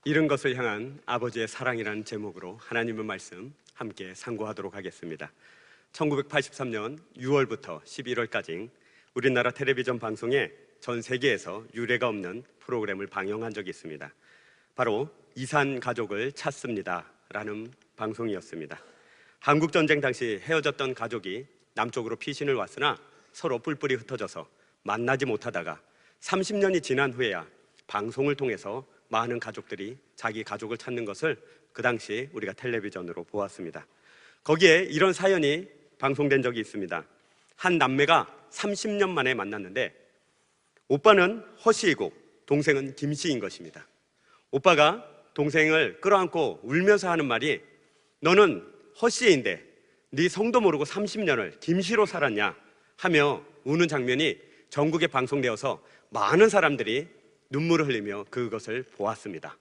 잃은 것을 향한 아버지의 사랑이라는 제목으로 하나님의 말씀 함께 상고하도록 하겠습니다. 1983년 6월부터 11월까지 우리나라 텔레비전 방송에 전 세계에서 유례가 없는 프로그램을 방영한 적이 있습니다. 바로 이산 가족을 찾습니다 라는 방송이었습니다. 한국전쟁 당시 헤어졌던 가족이 남쪽으로 피신을 왔으나 서로 뿔뿔이 흩어져서 만나지 못하다가 30년이 지난 후에야 방송을 통해서 많은 가족들이 자기 가족을 찾는 것을 그 당시 우리가 텔레비전으로 보았습니다. 거기에 이런 사연이 방송된 적이 있습니다. 한 남매가 30년 만에 만났는데 오빠는 허씨이고 동생은 김씨인 것입니다. 오빠가 동생을 끌어안고 울면서 하는 말이 너는 허씨인데 네 성도 모르고 30년을 김씨로 살았냐 하며 우는 장면이 전국에 방송되어서 많은 사람들이 눈물을 흘리며 그것을 보았습니다.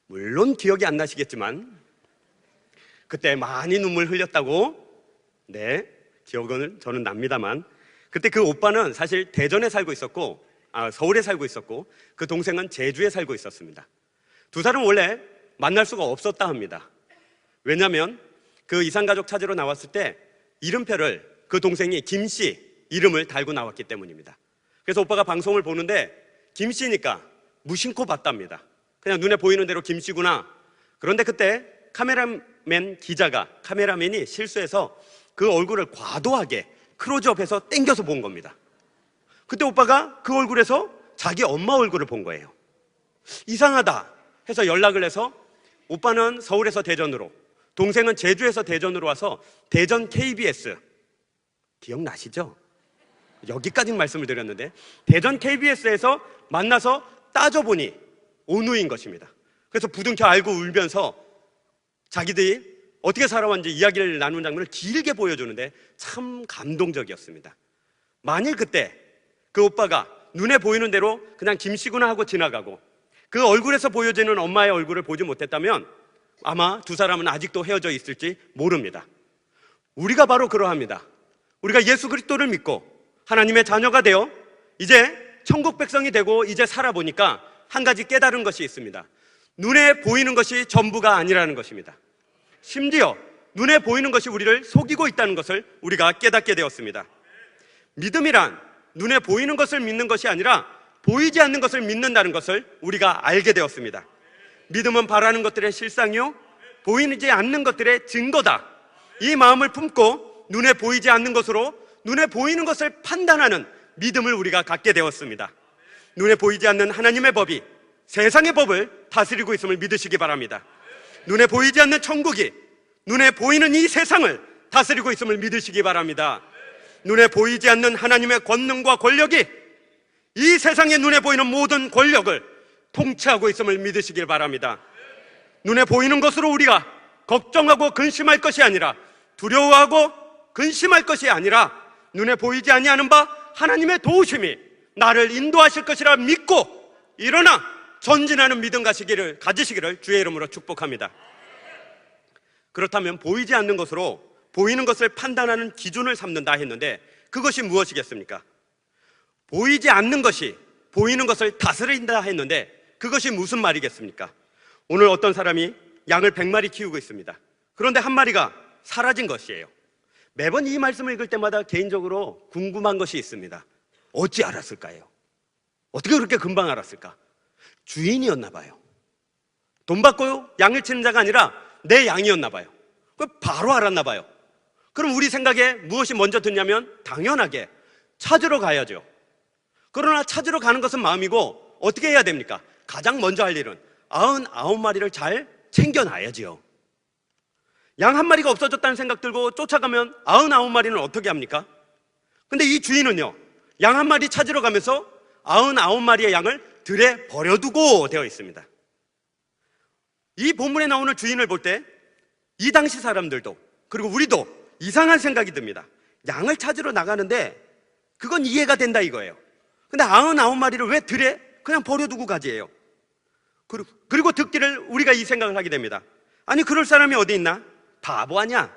물론 기억이 안 나시겠지만 그때 많이 눈물 흘렸다고 기억은 저는 납니다만 그때 그 오빠는 사실 대전에 살고 있었고 서울에 살고 있었고 그 동생은 제주에 살고 있었습니다. 두 사람은 원래 만날 수가 없었다 합니다. 왜냐하면 그 이산가족 찾으러 나왔을 때 이름표를 그 동생이 김씨 이름을 달고 나왔기 때문입니다. 그래서 오빠가 방송을 보는데 김씨니까 무심코 봤답니다. 그냥 눈에 보이는 대로 김씨구나. 그런데 그때 카메라맨이 실수해서 그 얼굴을 과도하게 클로즈업해서 당겨서 본 겁니다. 그때 오빠가 그 얼굴에서 자기 엄마 얼굴을 본 거예요. 이상하다 해서 연락을 해서 오빠는 서울에서 대전으로, 동생은 제주에서 대전으로 와서 대전 KBS, 기억나시죠? 여기까지는 말씀을 드렸는데 대전 KBS에서 만나서 따져보니 온우인 것입니다. 그래서 부둥켜 알고 울면서 자기들이 어떻게 살아왔는지 이야기를 나누는 장면을 길게 보여주는데 참 감동적이었습니다. 만일 그때 그 오빠가 눈에 보이는 대로 그냥 김씨구나 하고 지나가고 그 얼굴에서 보여지는 엄마의 얼굴을 보지 못했다면 아마 두 사람은 아직도 헤어져 있을지 모릅니다. 우리가 바로 그러합니다. 우리가 예수 그리스도를 믿고 하나님의 자녀가 되어 이제 천국 백성이 되고 이제 살아보니까 한 가지 깨달은 것이 있습니다. 눈에 보이는 것이 전부가 아니라는 것입니다. 심지어 눈에 보이는 것이 우리를 속이고 있다는 것을 우리가 깨닫게 되었습니다. 믿음이란 눈에 보이는 것을 믿는 것이 아니라 보이지 않는 것을 믿는다는 것을 우리가 알게 되었습니다. 믿음은 바라는 것들의 실상이요 보이지 않는 것들의 증거다. 이 마음을 품고 눈에 보이지 않는 것으로 눈에 보이는 것을 판단하는 믿음을 우리가 갖게 되었습니다. 눈에 보이지 않는 하나님의 법이 세상의 법을 다스리고 있음을 믿으시기 바랍니다. 눈에 보이지 않는 천국이 눈에 보이는 이 세상을 다스리고 있음을 믿으시기 바랍니다. 눈에 보이지 않는 하나님의 권능과 권력이 이 세상의 눈에 보이는 모든 권력을 통치하고 있음을 믿으시길 바랍니다. 눈에 보이는 것으로 우리가 걱정하고 근심할 것이 아니라 두려워하고 근심할 것이 아니라 눈에 보이지 아니하는 바 하나님의 도우심이 나를 인도하실 것이라 믿고 일어나 전진하는 믿음 가지시기를 주의 이름으로 축복합니다. 그렇다면 보이지 않는 것으로 보이는 것을 판단하는 기준을 삼는다 했는데 그것이 무엇이겠습니까? 보이지 않는 것이 보이는 것을 다스린다 했는데 그것이 무슨 말이겠습니까? 오늘 어떤 사람이 양을 100마리 키우고 있습니다. 그런데 한 마리가 사라진 것이에요. 매번 이 말씀을 읽을 때마다 개인적으로 궁금한 것이 있습니다. 어찌 알았을까요? 어떻게 그렇게 금방 알았을까? 주인이었나 봐요. 돈 받고 양을 치는 자가 아니라 내 양이었나 봐요. 바로 알았나 봐요. 그럼 우리 생각에 무엇이 먼저 드냐면 당연하게 찾으러 가야죠. 그러나 찾으러 가는 것은 마음이고 어떻게 해야 됩니까? 가장 먼저 할 일은 99마리를 잘 챙겨놔야지요. 양 한 마리가 없어졌다는 생각 들고 쫓아가면 99마리는 어떻게 합니까? 근데 이 주인은요, 양 한 마리 찾으러 가면서 99마리의 양을 들에 버려두고 되어 있습니다. 이 본문에 나오는 주인을 볼 때 이 당시 사람들도 그리고 우리도 이상한 생각이 듭니다. 양을 찾으러 나가는데 그건 이해가 된다 이거예요. 근데 99마리를 왜 들에 그냥 버려두고 가지예요? 그리고 듣기를 우리가 이 생각을 하게 됩니다. 아니 그럴 사람이 어디 있나? 바보 아니야?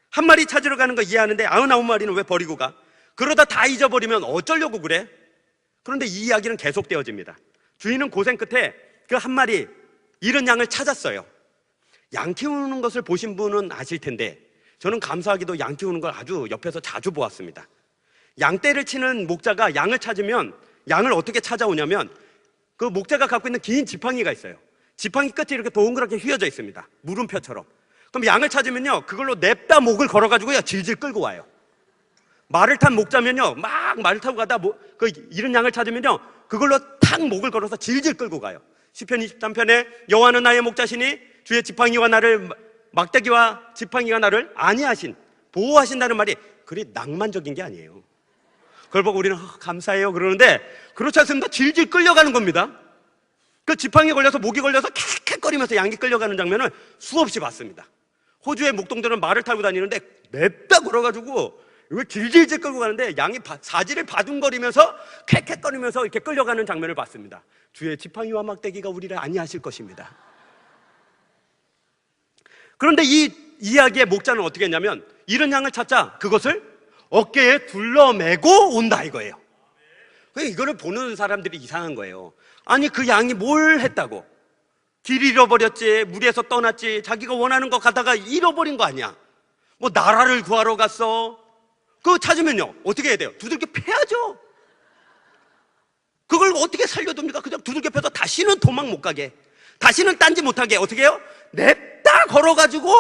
한 마리 찾으러 가는 거 이해하는데 99마리는 왜 버리고 가? 그러다 다 잊어버리면 어쩌려고 그래? 그런데 이 이야기는 계속되어집니다. 주인은 고생 끝에 그 한 마리 잃은 양을 찾았어요. 양 키우는 것을 보신 분은 아실 텐데 저는 감사하게도 양 키우는 걸 아주 옆에서 자주 보았습니다. 양떼를 치는 목자가 양을 찾으면 양을 어떻게 찾아오냐면 그 목자가 갖고 있는 긴 지팡이가 있어요. 지팡이 끝이 이렇게 동그랗게 휘어져 있습니다. 물음표처럼. 그럼 양을 찾으면요, 그걸로 냅다 목을 걸어가지고요, 질질 끌고 와요. 말을 탄 목자면요, 막 말을 타고 가다 그 잃은 양을 찾으면요, 그걸로 탁 목을 걸어서 질질 끌고 가요. 시편 23편에 여호와는 나의 목자시니 주의 지팡이와 나를 막대기와 지팡이가 나를 안위하신, 보호하신다는 말이 그리 낭만적인 게 아니에요. 그걸 보고 우리는 감사해요 그러는데 그렇지 않습니다. 질질 끌려가는 겁니다. 그 지팡이에 걸려서 목이 걸려서 캑캑거리면서 양이 끌려가는 장면을 수없이 봤습니다. 호주의 목동들은 말을 타고 다니는데 냅다 걸어가지고 이거 질질질 끌고 가는데 양이 사지를 바둥거리면서 캑캑거리면서 이렇게 끌려가는 장면을 봤습니다. 주의 지팡이와 막대기가 우리를 안위하실 것입니다. 그런데 이 이야기의 목자는 어떻게 했냐면 잃은 양을 찾자 그것을 어깨에 둘러매고 온다 이거예요. 이거를 보는 사람들이 이상한 거예요. 아니 그 양이 뭘 했다고? 길 잃어버렸지, 무리에서 떠났지, 자기가 원하는 거 가다가 잃어버린 거 아니야. 뭐 나라를 구하러 갔어. 그거 찾으면요 어떻게 해야 돼요? 두들겨 패야죠. 그걸 어떻게 살려둡니까? 그냥 두들겨 패서 다시는 도망 못 가게, 다시는 딴지 못하게 어떻게 해요? 냅다 걸어가지고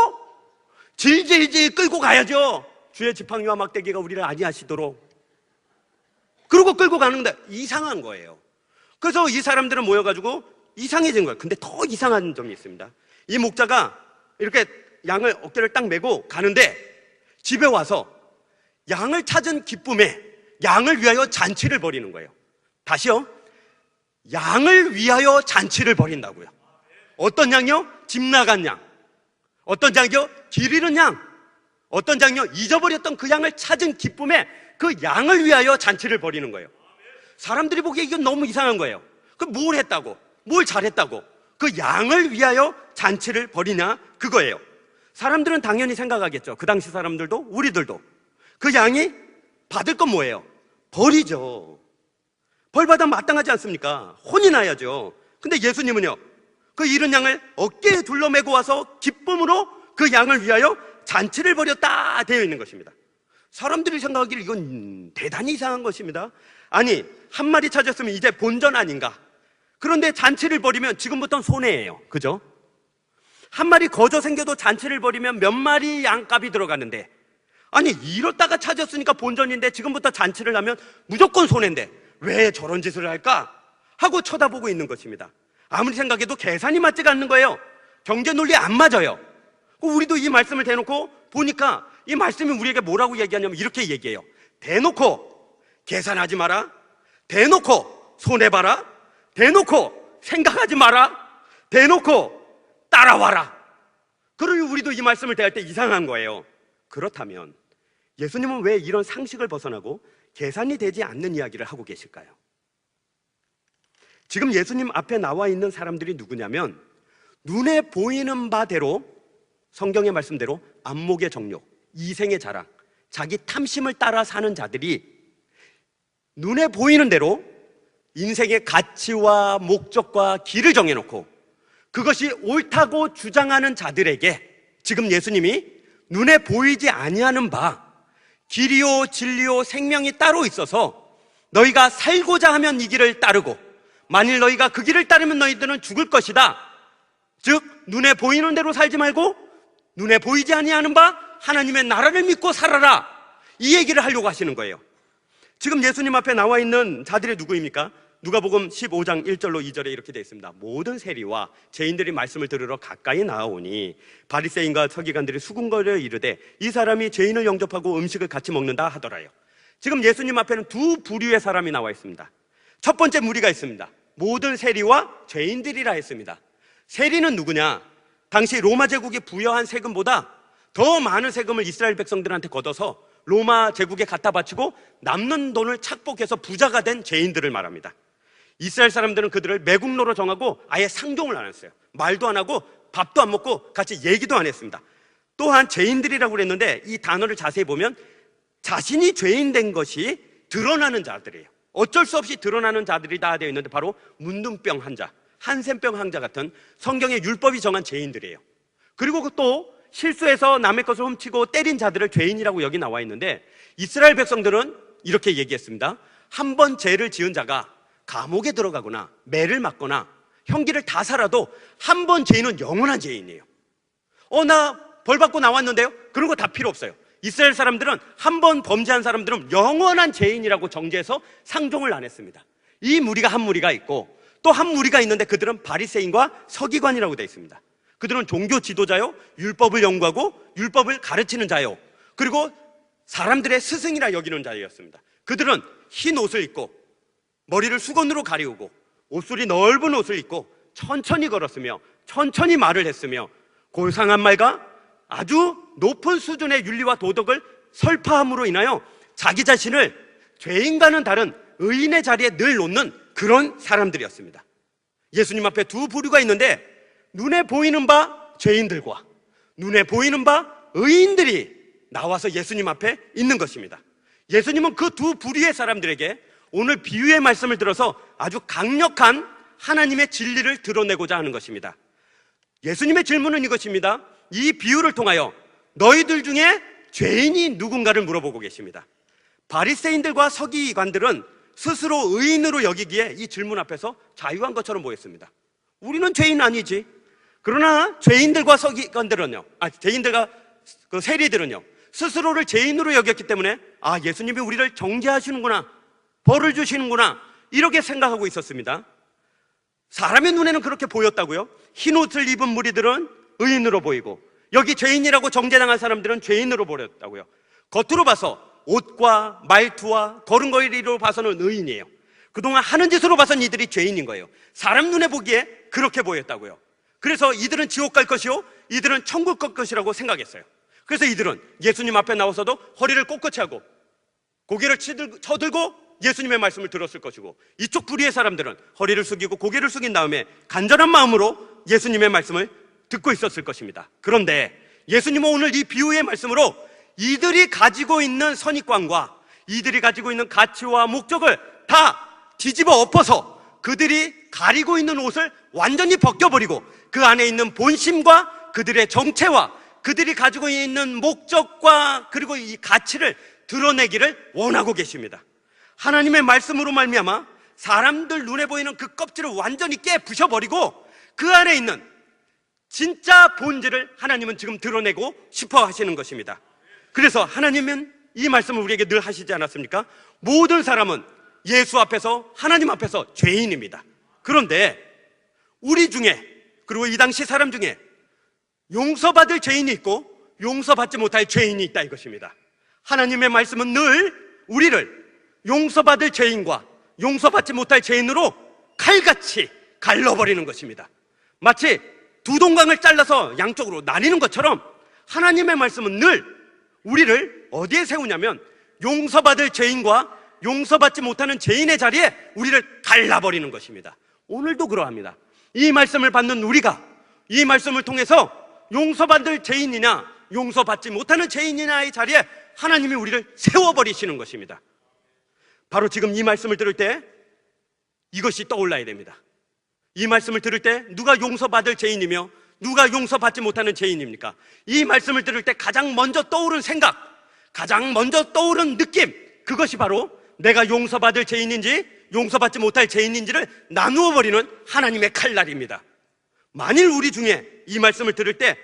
질질질 끌고 가야죠. 주의 지팡이와 막대기가 우리를 안위하시도록. 그러고 끌고 가는데 이상한 거예요. 그래서 이 사람들은 모여가지고 이상해진 거예요. 근데 더 이상한 점이 있습니다. 이 목자가 이렇게 양을 어깨를 딱 메고 가는데 집에 와서 양을 찾은 기쁨에 양을 위하여 잔치를 벌이는 거예요. 다시요, 양을 위하여 잔치를 벌인다고요. 어떤 양이요? 집 나간 양. 어떤 양이요? 길 잃은 양. 어떤 양이요? 잊어버렸던 그 양을 찾은 기쁨에 그 양을 위하여 잔치를 벌이는 거예요. 사람들이 보기에 이건 너무 이상한 거예요. 그럼 뭘 했다고? 뭘 잘했다고? 그 양을 위하여 잔치를 벌이냐? 그거예요. 사람들은 당연히 생각하겠죠. 그 당시 사람들도 우리들도 그 양이 받을 건 뭐예요? 벌이죠. 벌 받아 마땅하지 않습니까? 혼이 나야죠. 근데 예수님은요, 그 잃은 양을 어깨에 둘러매고 와서 기쁨으로 그 양을 위하여 잔치를 벌였다 되어 있는 것입니다. 사람들이 생각하기를 이건 대단히 이상한 것입니다. 아니 한 마리 찾았으면 이제 본전 아닌가? 그런데 잔치를 벌이면 지금부터는 손해예요. 그죠? 한 마리 거저 생겨도 잔치를 벌이면 몇 마리 양값이 들어가는데, 아니 이렇다가 찾았으니까 본전인데 지금부터 잔치를 하면 무조건 손해인데 왜 저런 짓을 할까? 하고 쳐다보고 있는 것입니다. 아무리 생각해도 계산이 맞지가 않는 거예요. 경제 논리 안 맞아요. 우리도 이 말씀을 대놓고 보니까 이 말씀이 우리에게 뭐라고 얘기하냐면 이렇게 얘기해요. 대놓고 계산하지 마라, 대놓고 손해봐라, 대놓고 생각하지 마라, 대놓고 따라와라. 그러니 우리도 이 말씀을 대할 때 이상한 거예요. 그렇다면 예수님은 왜 이런 상식을 벗어나고 계산이 되지 않는 이야기를 하고 계실까요? 지금 예수님 앞에 나와 있는 사람들이 누구냐면 눈에 보이는 바대로, 성경의 말씀대로 안목의 정욕, 이생의 자랑, 자기 탐심을 따라 사는 자들이 눈에 보이는 대로 인생의 가치와 목적과 길을 정해놓고 그것이 옳다고 주장하는 자들에게 지금 예수님이 눈에 보이지 아니하는 바 길이요 진리요 생명이 따로 있어서 너희가 살고자 하면 이 길을 따르고 만일 너희가 그 길을 따르면 너희들은 죽을 것이다. 즉 눈에 보이는 대로 살지 말고 눈에 보이지 아니하는 바 하나님의 나라를 믿고 살아라, 이 얘기를 하려고 하시는 거예요. 지금 예수님 앞에 나와 있는 자들이 누구입니까? 누가복음 15장 1절로 2절에 이렇게 되어 있습니다. 모든 세리와 죄인들이 말씀을 들으러 가까이 나아오니 바리새인과 서기관들이 수군거려 이르되 이 사람이 죄인을 영접하고 음식을 같이 먹는다 하더라요. 지금 예수님 앞에는 두 부류의 사람이 나와 있습니다. 첫 번째 무리가 있습니다. 모든 세리와 죄인들이라 했습니다. 세리는 누구냐? 당시 로마 제국이 부여한 세금보다 더 많은 세금을 이스라엘 백성들한테 걷어서 로마 제국에 갖다 바치고 남는 돈을 착복해서 부자가 된 죄인들을 말합니다. 이스라엘 사람들은 그들을 매국노로 정하고 아예 상종을 안 했어요. 말도 안 하고 밥도 안 먹고 같이 얘기도 안 했습니다. 또한 죄인들이라고 그랬는데 이 단어를 자세히 보면 자신이 죄인 된 것이 드러나는 자들이에요. 어쩔 수 없이 드러나는 자들이 다 되어 있는데 바로 문둥병 환자, 한센병 환자 같은 성경의 율법이 정한 죄인들이에요. 그리고 또 실수해서 남의 것을 훔치고 때린 자들을 죄인이라고 여기 나와 있는데, 이스라엘 백성들은 이렇게 얘기했습니다. 한 번 죄를 지은 자가 감옥에 들어가거나 매를 맞거나 형기를 다 살아도 한 번 죄인은 영원한 죄인이에요. 나 벌 받고 나왔는데요? 그런 거 다 필요 없어요. 이스라엘 사람들은 한 번 범죄한 사람들은 영원한 죄인이라고 정죄해서 상종을 안 했습니다. 이 무리가 한 무리가 있고, 또 한 무리가 있는데 그들은 바리새인과 서기관이라고 되어 있습니다. 그들은 종교 지도자요, 율법을 연구하고 율법을 가르치는 자요, 그리고 사람들의 스승이라 여기는 자였습니다. 그들은 흰 옷을 입고 머리를 수건으로 가리우고 옷소리 넓은 옷을 입고 천천히 걸었으며 천천히 말을 했으며 고상한 말과 아주 높은 수준의 윤리와 도덕을 설파함으로 인하여 자기 자신을 죄인과는 다른 의인의 자리에 늘 놓는 그런 사람들이었습니다. 예수님 앞에 두 부류가 있는데, 눈에 보이는 바 죄인들과 눈에 보이는 바 의인들이 나와서 예수님 앞에 있는 것입니다. 예수님은 그 두 부류의 사람들에게 오늘 비유의 말씀을 들어서 아주 강력한 하나님의 진리를 드러내고자 하는 것입니다. 예수님의 질문은 이것입니다. 이 비유를 통하여 너희들 중에 죄인이 누군가를 물어보고 계십니다. 바리새인들과 서기관들은 스스로 의인으로 여기기에 이 질문 앞에서 자유한 것처럼 보였습니다. 우리는 죄인 아니지. 그러나 죄인들과 서기관들은요, 죄인들과 그 세리들은요, 스스로를 죄인으로 여겼기 때문에 예수님이 우리를 정죄하시는구나, 벌을 주시는구나, 이렇게 생각하고 있었습니다. 사람의 눈에는 그렇게 보였다고요. 흰 옷을 입은 무리들은 의인으로 보이고, 여기 죄인이라고 정죄당한 사람들은 죄인으로 보였다고요. 겉으로 봐서 옷과 말투와 걸음걸이로 봐서는 의인이에요. 그동안 하는 짓으로 봐서는 이들이 죄인인 거예요. 사람 눈에 보기에 그렇게 보였다고요. 그래서 이들은 지옥 갈 것이요, 이들은 천국 갈 것이라고 생각했어요. 그래서 이들은 예수님 앞에 나와서도 허리를 꼿꼿이 하고 고개를 쳐들고 예수님의 말씀을 들었을 것이고, 이쪽 부류의 사람들은 허리를 숙이고 고개를 숙인 다음에 간절한 마음으로 예수님의 말씀을 듣고 있었을 것입니다. 그런데 예수님은 오늘 이 비유의 말씀으로 이들이 가지고 있는 선입관과 이들이 가지고 있는 가치와 목적을 다 뒤집어 엎어서 그들이 가리고 있는 옷을 완전히 벗겨버리고 그 안에 있는 본심과 그들의 정체와 그들이 가지고 있는 목적과 그리고 이 가치를 드러내기를 원하고 계십니다. 하나님의 말씀으로 말미암아 사람들 눈에 보이는 그 껍질을 완전히 깨부셔버리고 그 안에 있는 진짜 본질을 하나님은 지금 드러내고 싶어 하시는 것입니다. 그래서 하나님은 이 말씀을 우리에게 늘 하시지 않았습니까? 모든 사람은 예수 앞에서, 하나님 앞에서 죄인입니다. 그런데 우리 중에, 그리고 이 당시 사람 중에 용서받을 죄인이 있고 용서받지 못할 죄인이 있다, 이것입니다. 하나님의 말씀은 늘 우리를 용서받을 죄인과 용서받지 못할 죄인으로 칼같이 갈라버리는 것입니다. 마치 두 동강을 잘라서 양쪽으로 나뉘는 것처럼 하나님의 말씀은 늘 우리를 어디에 세우냐면 용서받을 죄인과 용서받지 못하는 죄인의 자리에 우리를 갈라버리는 것입니다. 오늘도 그러합니다. 이 말씀을 받는 우리가 이 말씀을 통해서 용서받을 죄인이냐 용서받지 못하는 죄인이냐의 자리에 하나님이 우리를 세워버리시는 것입니다. 바로 지금 이 말씀을 들을 때 이것이 떠올라야 됩니다. 이 말씀을 들을 때 누가 용서받을 죄인이며 누가 용서받지 못하는 죄인입니까? 이 말씀을 들을 때 가장 먼저 떠오른 생각, 가장 먼저 떠오른 느낌, 그것이 바로 내가 용서받을 죄인인지 용서받지 못할 죄인인지를 나누어 버리는 하나님의 칼날입니다. 만일 우리 중에 이 말씀을 들을 때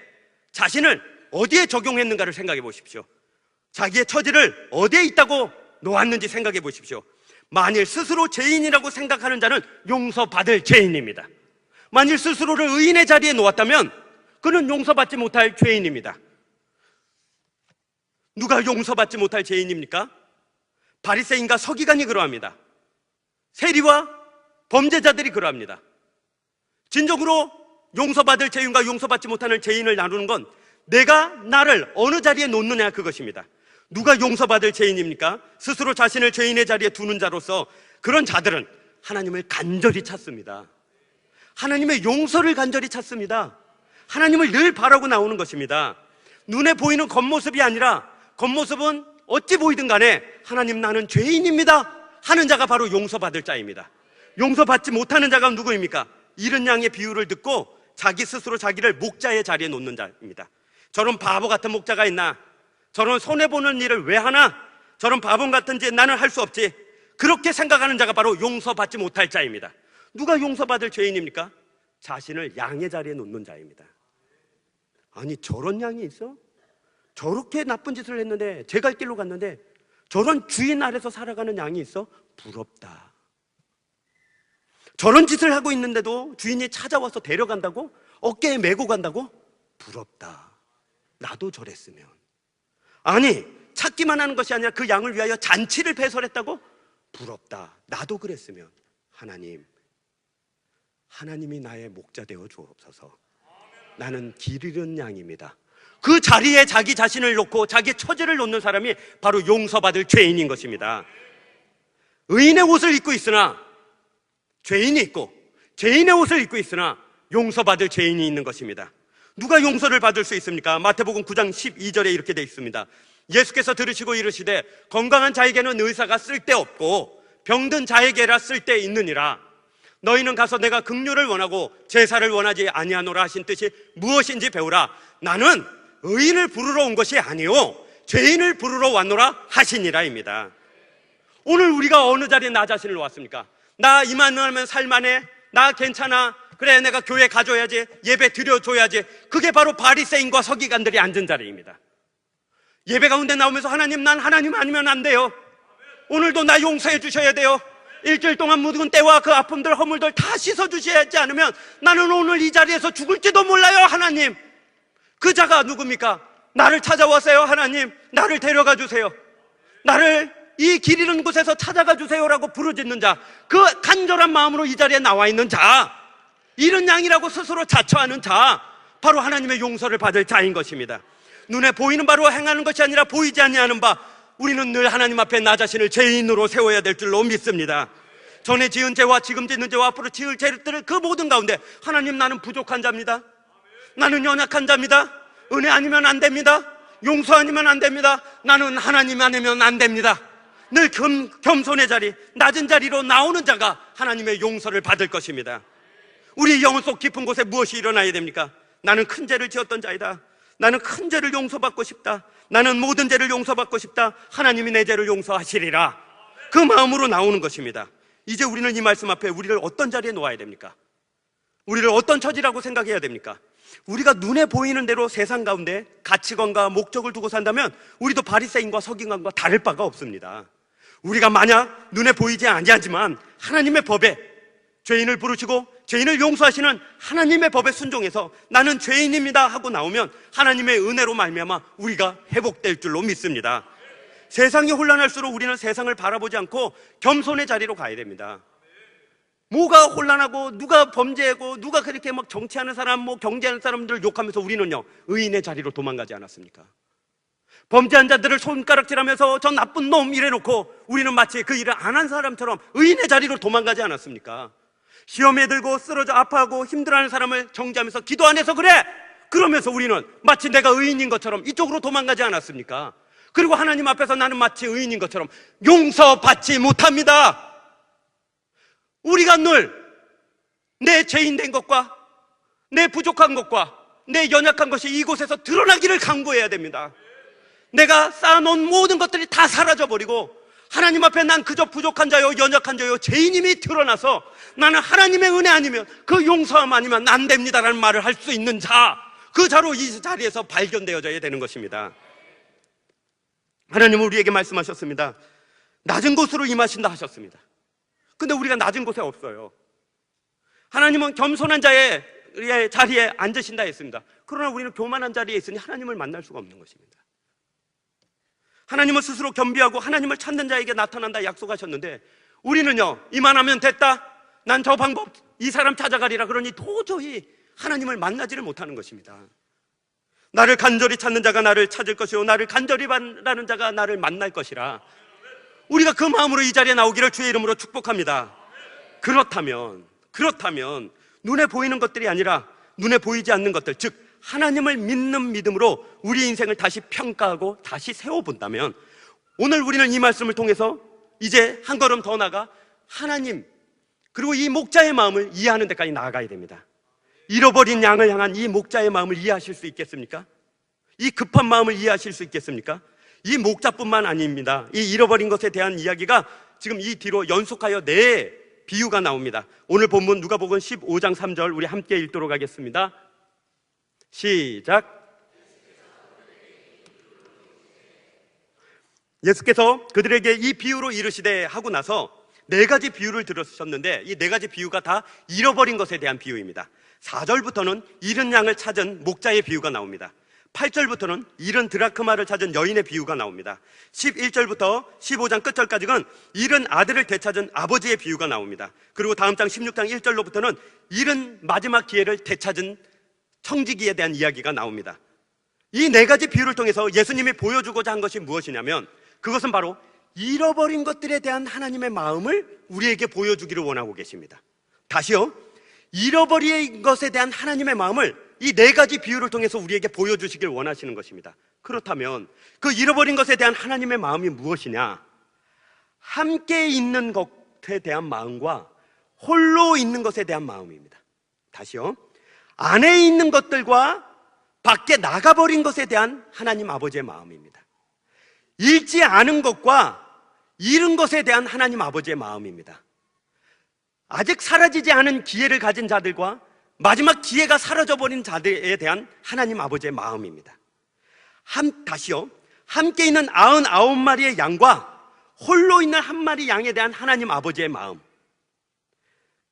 자신을 어디에 적용했는가를 생각해 보십시오. 자기의 처지를 어디에 있다고 놓았는지 생각해 보십시오. 만일 스스로 죄인이라고 생각하는 자는 용서받을 죄인입니다. 만일 스스로를 의인의 자리에 놓았다면 그는 용서받지 못할 죄인입니다. 누가 용서받지 못할 죄인입니까? 바리새인과 서기관이 그러합니다. 세리와 범죄자들이 그러합니다. 진정으로 용서받을 죄인과 용서받지 못하는 죄인을 나누는 건 내가 나를 어느 자리에 놓느냐, 그것입니다. 누가 용서받을 죄인입니까? 스스로 자신을 죄인의 자리에 두는 자로서 그런 자들은 하나님을 간절히 찾습니다. 하나님의 용서를 간절히 찾습니다. 하나님을 늘 바라고 나오는 것입니다. 눈에 보이는 겉모습이 아니라 겉모습은 어찌 보이든 간에 하나님, 나는 죄인입니다 하는 자가 바로 용서받을 자입니다. 용서받지 못하는 자가 누구입니까? 이른 양의 비유를 듣고 자기 스스로 자기를 목자의 자리에 놓는 자입니다. 저런 바보 같은 목자가 있나? 저런 손해보는 일을 왜 하나? 저런 바보 같은 짓 나는 할 수 없지. 그렇게 생각하는 자가 바로 용서받지 못할 자입니다. 누가 용서받을 죄인입니까? 자신을 양의 자리에 놓는 자입니다. 아니, 저런 양이 있어? 저렇게 나쁜 짓을 했는데, 제 갈 길로 갔는데 저런 주인 아래서 살아가는 양이 있어? 부럽다. 저런 짓을 하고 있는데도 주인이 찾아와서 데려간다고? 어깨에 메고 간다고? 부럽다. 나도 저랬으면. 아니, 찾기만 하는 것이 아니라 그 양을 위하여 잔치를 배설했다고? 부럽다. 나도 그랬으면. 하나님이 나의 목자 되어 주옵소서. 나는 길 잃은 양입니다. 그 자리에 자기 자신을 놓고 자기 처지를 놓는 사람이 바로 용서받을 죄인인 것입니다. 의인의 옷을 입고 있으나 죄인이 있고, 죄인의 옷을 입고 있으나 용서받을 죄인이 있는 것입니다. 누가 용서를 받을 수 있습니까? 마태복음 9장 12절에 이렇게 되어 있습니다. 예수께서 들으시고 이르시되 건강한 자에게는 의사가 쓸데없고 병든 자에게라 쓸데있느니라. 너희는 가서 내가 긍휼을 원하고 제사를 원하지 아니하노라 하신 뜻이 무엇인지 배우라. 나는 의인을 부르러 온 것이 아니요 죄인을 부르러 왔노라 하시니라입니다. 오늘 우리가 어느 자리에 나 자신을 놓았습니까? 나 이만하면 살만해? 나 괜찮아? 그래, 내가 교회 가줘야지, 예배 드려줘야지. 그게 바로 바리새인과 서기관들이 앉은 자리입니다. 예배 가운데 나오면서 하나님, 난 하나님 아니면 안 돼요. 오늘도 나 용서해 주셔야 돼요. 일주일 동안 묻은 때와 그 아픔들, 허물들 다 씻어주셔야지 않으면 나는 오늘 이 자리에서 죽을지도 몰라요. 하나님, 그 자가 누굽니까? 나를 찾아와세요. 하나님, 나를 데려가 주세요. 나를 이 길 잃은 곳에서 찾아가 주세요라고 부르짖는 자, 그 간절한 마음으로 이 자리에 나와 있는 자, 잃은 양이라고 스스로 자처하는 자, 바로 하나님의 용서를 받을 자인 것입니다. 눈에 보이는 바로 행하는 것이 아니라 보이지 아니하는 바, 우리는 늘 하나님 앞에 나 자신을 죄인으로 세워야 될 줄로 믿습니다. 전에 지은 죄와 지금 짓는 죄와 앞으로 지을 죄들을 그 모든 가운데 하나님, 나는 부족한 자입니다. 나는 연약한 자입니다. 은혜 아니면 안 됩니다. 용서 아니면 안 됩니다. 나는 하나님 아니면 안 됩니다. 늘 겸손의 자리, 낮은 자리로 나오는 자가 하나님의 용서를 받을 것입니다. 우리 영혼 속 깊은 곳에 무엇이 일어나야 됩니까? 나는 큰 죄를 지었던 자이다. 나는 큰 죄를 용서받고 싶다. 나는 모든 죄를 용서받고 싶다. 하나님이 내 죄를 용서하시리라. 그 마음으로 나오는 것입니다. 이제 우리는 이 말씀 앞에 우리를 어떤 자리에 놓아야 됩니까? 우리를 어떤 처지라고 생각해야 됩니까? 우리가 눈에 보이는 대로 세상 가운데 가치관과 목적을 두고 산다면 우리도 바리새인과 서기관과 다를 바가 없습니다. 우리가 만약 눈에 보이지 아니하지만 하나님의 법에 죄인을 부르시고 죄인을 용서하시는 하나님의 법에 순종해서 나는 죄인입니다 하고 나오면 하나님의 은혜로 말미암아 우리가 회복될 줄로 믿습니다. 세상이 혼란할수록 우리는 세상을 바라보지 않고 겸손의 자리로 가야 됩니다. 뭐가 혼란하고 누가 범죄하고 누가 그렇게 막 정치하는 사람, 뭐 경제하는 사람들을 욕하면서 우리는요 의인의 자리로 도망가지 않았습니까? 범죄한 자들을 손가락질하면서 저 나쁜 놈 이래놓고 우리는 마치 그 일을 안 한 사람처럼 의인의 자리로 도망가지 않았습니까? 시험에 들고 쓰러져 아파하고 힘들어하는 사람을 정죄하면서 기도 안 해서 그래! 그러면서 우리는 마치 내가 의인인 것처럼 이쪽으로 도망가지 않았습니까? 그리고 하나님 앞에서 나는 마치 의인인 것처럼 용서받지 못합니다. 우리가 늘 내 죄인된 것과 내 부족한 것과 내 연약한 것이 이곳에서 드러나기를 강구해야 됩니다. 내가 쌓아놓은 모든 것들이 다 사라져버리고 하나님 앞에 난 그저 부족한 자요, 연약한 자요, 죄인임이 드러나서 나는 하나님의 은혜 아니면 그 용서함 아니면 안 됩니다라는 말을 할 수 있는 자, 그 자로 이 자리에서 발견되어져야 되는 것입니다. 하나님은 우리에게 말씀하셨습니다. 낮은 곳으로 임하신다 하셨습니다. 근데 우리가 낮은 곳에 없어요. 하나님은 겸손한 자의 자리에 앉으신다 했습니다. 그러나 우리는 교만한 자리에 있으니 하나님을 만날 수가 없는 것입니다. 하나님은 스스로 겸비하고 하나님을 찾는 자에게 나타난다 약속하셨는데 우리는요 이만하면 됐다, 난 저 방법 이 사람 찾아가리라 그러니 도저히 하나님을 만나지를 못하는 것입니다. 나를 간절히 찾는 자가 나를 찾을 것이요 나를 간절히 바라는 자가 나를 만날 것이라. 우리가 그 마음으로 이 자리에 나오기를 주의 이름으로 축복합니다. 그렇다면 눈에 보이는 것들이 아니라 눈에 보이지 않는 것들, 즉 하나님을 믿는 믿음으로 우리 인생을 다시 평가하고 다시 세워본다면 오늘 우리는 이 말씀을 통해서 이제 한 걸음 더 나가 하나님, 그리고 이 목자의 마음을 이해하는 데까지 나아가야 됩니다. 잃어버린 양을 향한 이 목자의 마음을 이해하실 수 있겠습니까? 이 급한 마음을 이해하실 수 있겠습니까? 이 목자뿐만 아닙니다. 이 잃어버린 것에 대한 이야기가 지금 이 뒤로 연속하여 네 비유가 나옵니다. 오늘 본문 누가복음 15장 3절 우리 함께 읽도록 하겠습니다. 시작. 예수께서 그들에게 이 비유로 이르시되 하고 나서 네 가지 비유를 들으셨는데 이 네 가지 비유가 다 잃어버린 것에 대한 비유입니다. 4절부터는 잃은 양을 찾은 목자의 비유가 나옵니다. 8절부터는 잃은 드라크마를 찾은 여인의 비유가 나옵니다. 11절부터 15장 끝절까지는 잃은 아들을 되찾은 아버지의 비유가 나옵니다. 그리고 다음 장 16장 1절로부터는 잃은 마지막 기회를 되찾은 청지기에 대한 이야기가 나옵니다. 이 네 가지 비유를 통해서 예수님이 보여주고자 한 것이 무엇이냐면 그것은 바로 잃어버린 것들에 대한 하나님의 마음을 우리에게 보여주기를 원하고 계십니다. 다시요, 잃어버린 것에 대한 하나님의 마음을 이 네 가지 비유를 통해서 우리에게 보여주시길 원하시는 것입니다. 그렇다면 그 잃어버린 것에 대한 하나님의 마음이 무엇이냐? 함께 있는 것에 대한 마음과 홀로 있는 것에 대한 마음입니다. 다시요, 안에 있는 것들과 밖에 나가버린 것에 대한 하나님 아버지의 마음입니다. 잃지 않은 것과 잃은 것에 대한 하나님 아버지의 마음입니다. 아직 사라지지 않은 기회를 가진 자들과 마지막 기회가 사라져버린 자들에 대한 하나님 아버지의 마음입니다. 다시요, 함께 있는 99마리의 양과 홀로 있는 한 마리 양에 대한 하나님 아버지의 마음,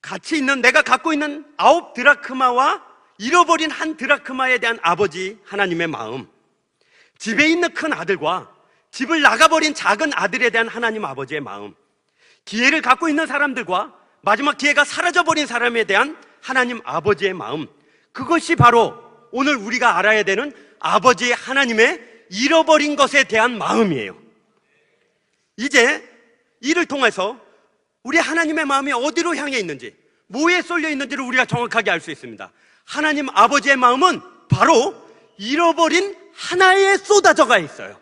같이 있는 내가 갖고 있는 9 드라크마와 잃어버린 1 드라크마에 대한 아버지 하나님의 마음, 집에 있는 큰 아들과 집을 나가버린 작은 아들에 대한 하나님 아버지의 마음, 기회를 갖고 있는 사람들과 마지막 기회가 사라져버린 사람에 대한 하나님 아버지의 마음, 그것이 바로 오늘 우리가 알아야 되는 아버지 하나님의 잃어버린 것에 대한 마음이에요. 이제 이를 통해서 우리 하나님의 마음이 어디로 향해 있는지, 뭐에 쏠려 있는지를 우리가 정확하게 알 수 있습니다. 하나님 아버지의 마음은 바로 잃어버린 하나에 쏟아져가 있어요.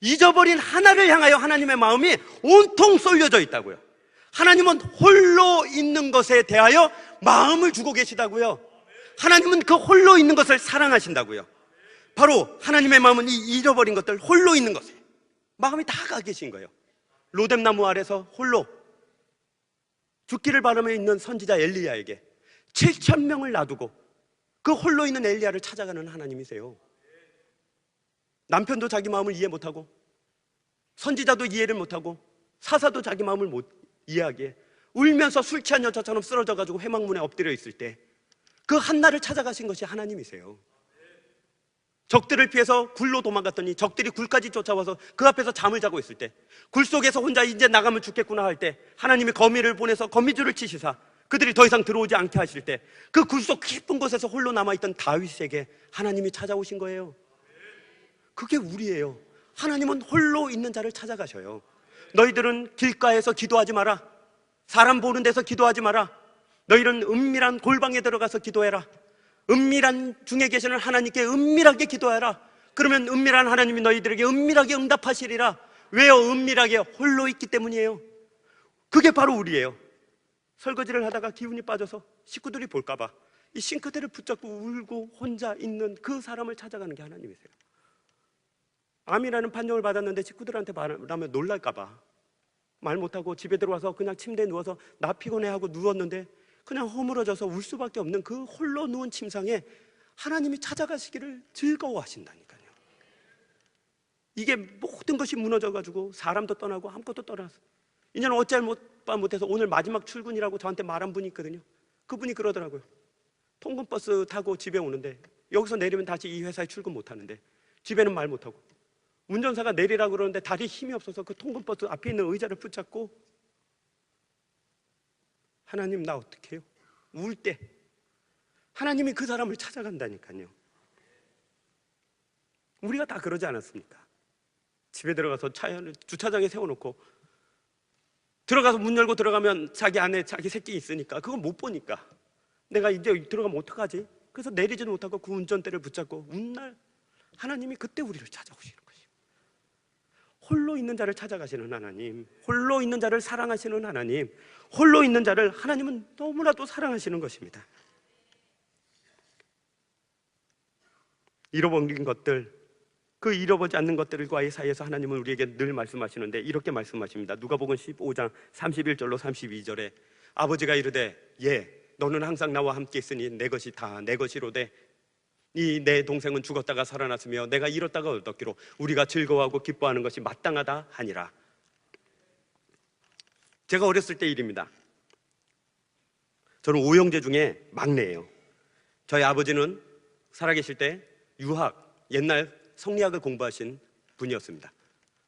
잊어버린 하나를 향하여 하나님의 마음이 온통 쏠려져 있다고요. 하나님은 홀로 있는 것에 대하여 마음을 주고 계시다고요. 하나님은 그 홀로 있는 것을 사랑하신다고요. 바로 하나님의 마음은 이 잃어버린 것들, 홀로 있는 것에 마음이 다 가 계신 거예요. 로뎀나무 아래서 홀로 죽기를 바라며 있는 선지자 엘리야에게 7,000명을 놔두고 그 홀로 있는 엘리야를 찾아가는 하나님이세요. 남편도 자기 마음을 이해 못하고, 선지자도 이해를 못하고, 사사도 자기 마음을 못 이해하기에 울면서 술 취한 여자처럼 쓰러져가지고 회막문에 엎드려 있을 때 그 한나를 찾아가신 것이 하나님이세요. 적들을 피해서 굴로 도망갔더니 적들이 굴까지 쫓아와서 그 앞에서 잠을 자고 있을 때, 굴 속에서 혼자 이제 나가면 죽겠구나 할 때 하나님이 거미를 보내서 거미줄을 치시사 그들이 더 이상 들어오지 않게 하실 때 그 굴 속 깊은 곳에서 홀로 남아있던 다윗에게 하나님이 찾아오신 거예요. 그게 우리예요. 하나님은 홀로 있는 자를 찾아가셔요. 너희들은 길가에서 기도하지 마라. 사람 보는 데서 기도하지 마라. 너희는 은밀한 골방에 들어가서 기도해라. 은밀한 중에 계시는 하나님께 은밀하게 기도해라. 그러면 은밀한 하나님이 너희들에게 은밀하게 응답하시리라. 왜요? 은밀하게 홀로 있기 때문이에요. 그게 바로 우리예요. 설거지를 하다가 기운이 빠져서 식구들이 볼까봐 이 싱크대를 붙잡고 울고 혼자 있는 그 사람을 찾아가는 게 하나님이세요. 암이라는 판정을 받았는데 식구들한테 말하면 놀랄까봐 말 못하고 집에 들어와서 그냥 침대에 누워서 나 피곤해하고 누웠는데 그냥 허물어져서 울 수밖에 없는 그 홀로 누운 침상에 하나님이 찾아가시기를 즐거워하신다니까요. 이게 모든 것이 무너져가지고 사람도 떠나고 아무것도 떠나서 이제는 어찌할 못해서 오늘 마지막 출근이라고 저한테 말한 분이 있거든요. 그분이 그러더라고요. 통근버스 타고 집에 오는데 여기서 내리면 다시 이 회사에 출근 못하는데 집에는 말 못하고 운전사가 내리라고 그러는데 다리에 힘이 없어서 그 통근버스 앞에 있는 의자를 붙잡고 하나님 나 어떻게 해요? 울 때 하나님이 그 사람을 찾아간다니까요. 우리가 다 그러지 않았습니까? 집에 들어가서 주차장에 세워놓고 들어가서 문 열고 들어가면 자기 안에 자기 새끼 있으니까 그걸 못 보니까 내가 이제 들어가면 어떡하지? 그래서 내리지도 못하고 그 운전대를 붙잡고 운날 하나님이 그때 우리를 찾아오시는 것이에요. 홀로 있는 자를 찾아가시는 하나님, 홀로 있는 자를 사랑하시는 하나님, 홀로 있는 자를 하나님은 너무나도 사랑하시는 것입니다. 잃어버린 것들, 그 잃어버리지 않는 것들과의 사이에서 하나님은 우리에게 늘 말씀하시는데 이렇게 말씀하십니다. 누가복음 15장 31절로 32절에 아버지가 이르되 너는 항상 나와 함께 있으니 내 것이 다 내 것이로되 이 내 동생은 죽었다가 살아났으며 내가 잃었다가 얻었기로 우리가 즐거워하고 기뻐하는 것이 마땅하다 하니라. 제가 어렸을 때 일입니다. 저는 5형제 중에 막내예요. 저희 아버지는 살아계실 때 유학, 옛날 성리학을 공부하신 분이었습니다.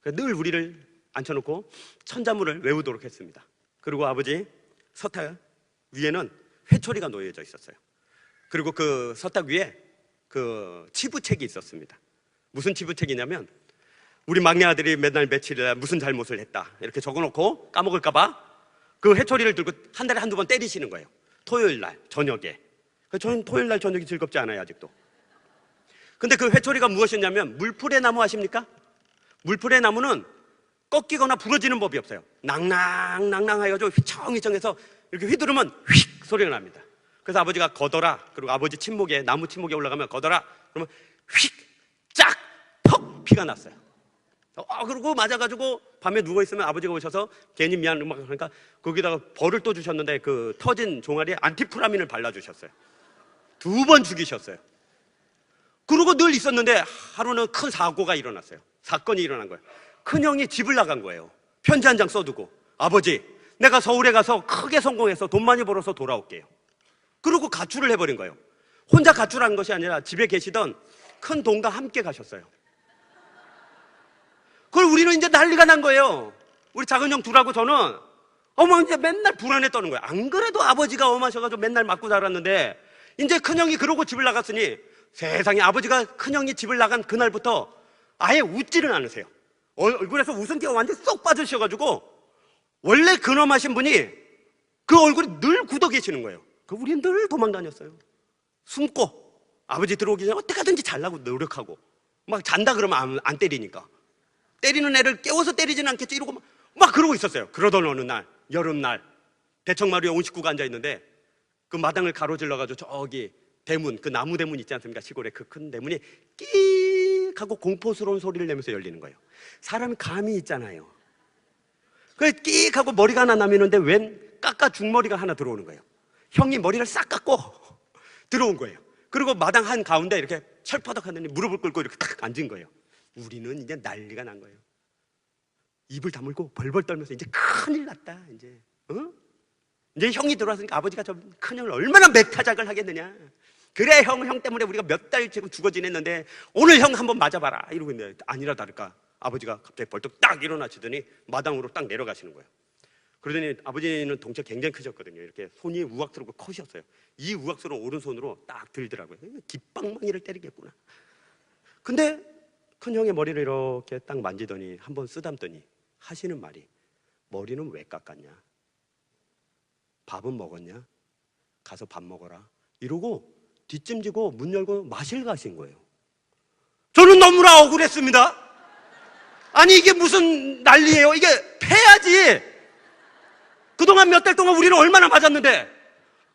늘 우리를 앉혀놓고 천자문을 외우도록 했습니다. 그리고 아버지 서탁 위에는 회초리가 놓여져 있었어요. 그리고 그 서탁 위에 그 치부책이 있었습니다. 무슨 치부책이냐면 우리 막내 아들이 맨날 며칠이나 무슨 잘못을 했다 이렇게 적어놓고 까먹을까봐 그 회초리를 들고 한 달에 한두 번 때리시는 거예요. 토요일 날 저녁에. 저는 토요일 날 저녁이 즐겁지 않아요, 아직도. 근데 그 회초리가 무엇이었냐면 물풀의 나무 아십니까? 물풀의 나무는 꺾이거나 부러지는 법이 없어요. 낭낭낭낭해가지고 휘청휘청해서 이렇게 휘두르면 휙 소리가 납니다. 그래서 아버지가 걷어라, 그리고 아버지 침목에, 나무 침목에 올라가면 걷어라, 그러면 휙 짝 퍽 피가 났어요. 그리고 맞아가지고 밤에 누워있으면 아버지가 오셔서 괜히 미안한 막 하니까 거기다가 벌을 또 주셨는데 그 터진 종아리에 안티프라민을 발라주셨어요. 2번 죽이셨어요. 그러고 늘 있었는데 하루는 큰 사고가 일어났어요. 사건이 일어난 거예요. 큰형이 집을 나간 거예요. 편지 한 장 써두고 아버지 내가 서울에 가서 크게 성공해서 돈 많이 벌어서 돌아올게요. 그리고 가출을 해버린 거예요. 혼자 가출한 것이 아니라 집에 계시던 큰 동과 함께 가셨어요. 그걸 우리는 이제 난리가 난 거예요. 우리 작은 형 둘하고 저는 이제 맨날 불안에 떠는 거예요. 안 그래도 아버지가 엄하셔가지고 맨날 맞고 자랐는데 이제 큰형이 그러고 집을 나갔으니 세상에 아버지가 큰형이 집을 나간 그날부터 아예 웃지는 않으세요. 얼굴에서 웃음기가 완전히 쏙 빠지셔가지고 원래 근엄하신 분이 그 얼굴이 늘 굳어 계시는 거예요. 우리는 늘 도망다녔어요. 숨고 아버지 들어오기 전에 어떻게 하든지 잘나고 노력하고 막 잔다 그러면 안 때리니까 때리는 애를 깨워서 때리지는 않겠지 이러고 막 그러고 있었어요. 그러던 어느 날 여름날 대청마루에 온 식구가 앉아있는데 그 마당을 가로질러가지고 저기 대문, 그 나무 대문 있지 않습니까? 시골에 그 큰 대문이 끼익 하고 공포스러운 소리를 내면서 열리는 거예요. 사람이 감이 있잖아요. 그래서 끼익 하고 머리가 하나 나미는데 웬 깎아 중머리가 하나 들어오는 거예요. 형이 머리를 싹 깎고 들어온 거예요. 그리고 마당 한 가운데 이렇게 철퍼덕 하더니 무릎을 꿇고 이렇게 딱 앉은 거예요. 우리는 이제 난리가 난 거예요. 입을 다물고 벌벌 떨면서 이제 큰일 났다. 이제 형이 들어왔으니까 아버지가 저 큰형을 얼마나 맥타작을 하겠느냐. 그래 형 때문에 우리가 몇 달 지금 죽어 지냈는데 오늘 형 한번 맞아봐라 이러고 있는데 아니라 다를까 아버지가 갑자기 벌떡 딱 일어나시더니 마당으로 딱 내려가시는 거예요. 그러더니 아버지는 덩치가 굉장히 크셨거든요. 이렇게 손이 우악스럽고 커셨어요. 이 우악스러운 오른손으로 딱 들더라고요. 깃방망이를 때리겠구나. 근데 큰형의 머리를 이렇게 딱 만지더니 한번 쓰담더니 하시는 말이 머리는 왜 깎았냐? 밥은 먹었냐? 가서 밥 먹어라 이러고 뒷짐지고 문 열고 마실 가신 거예요. 저는 너무나 억울했습니다. 아니 이게 무슨 난리예요? 이게 패야지. 그동안 몇 달 동안 우리는 얼마나 맞았는데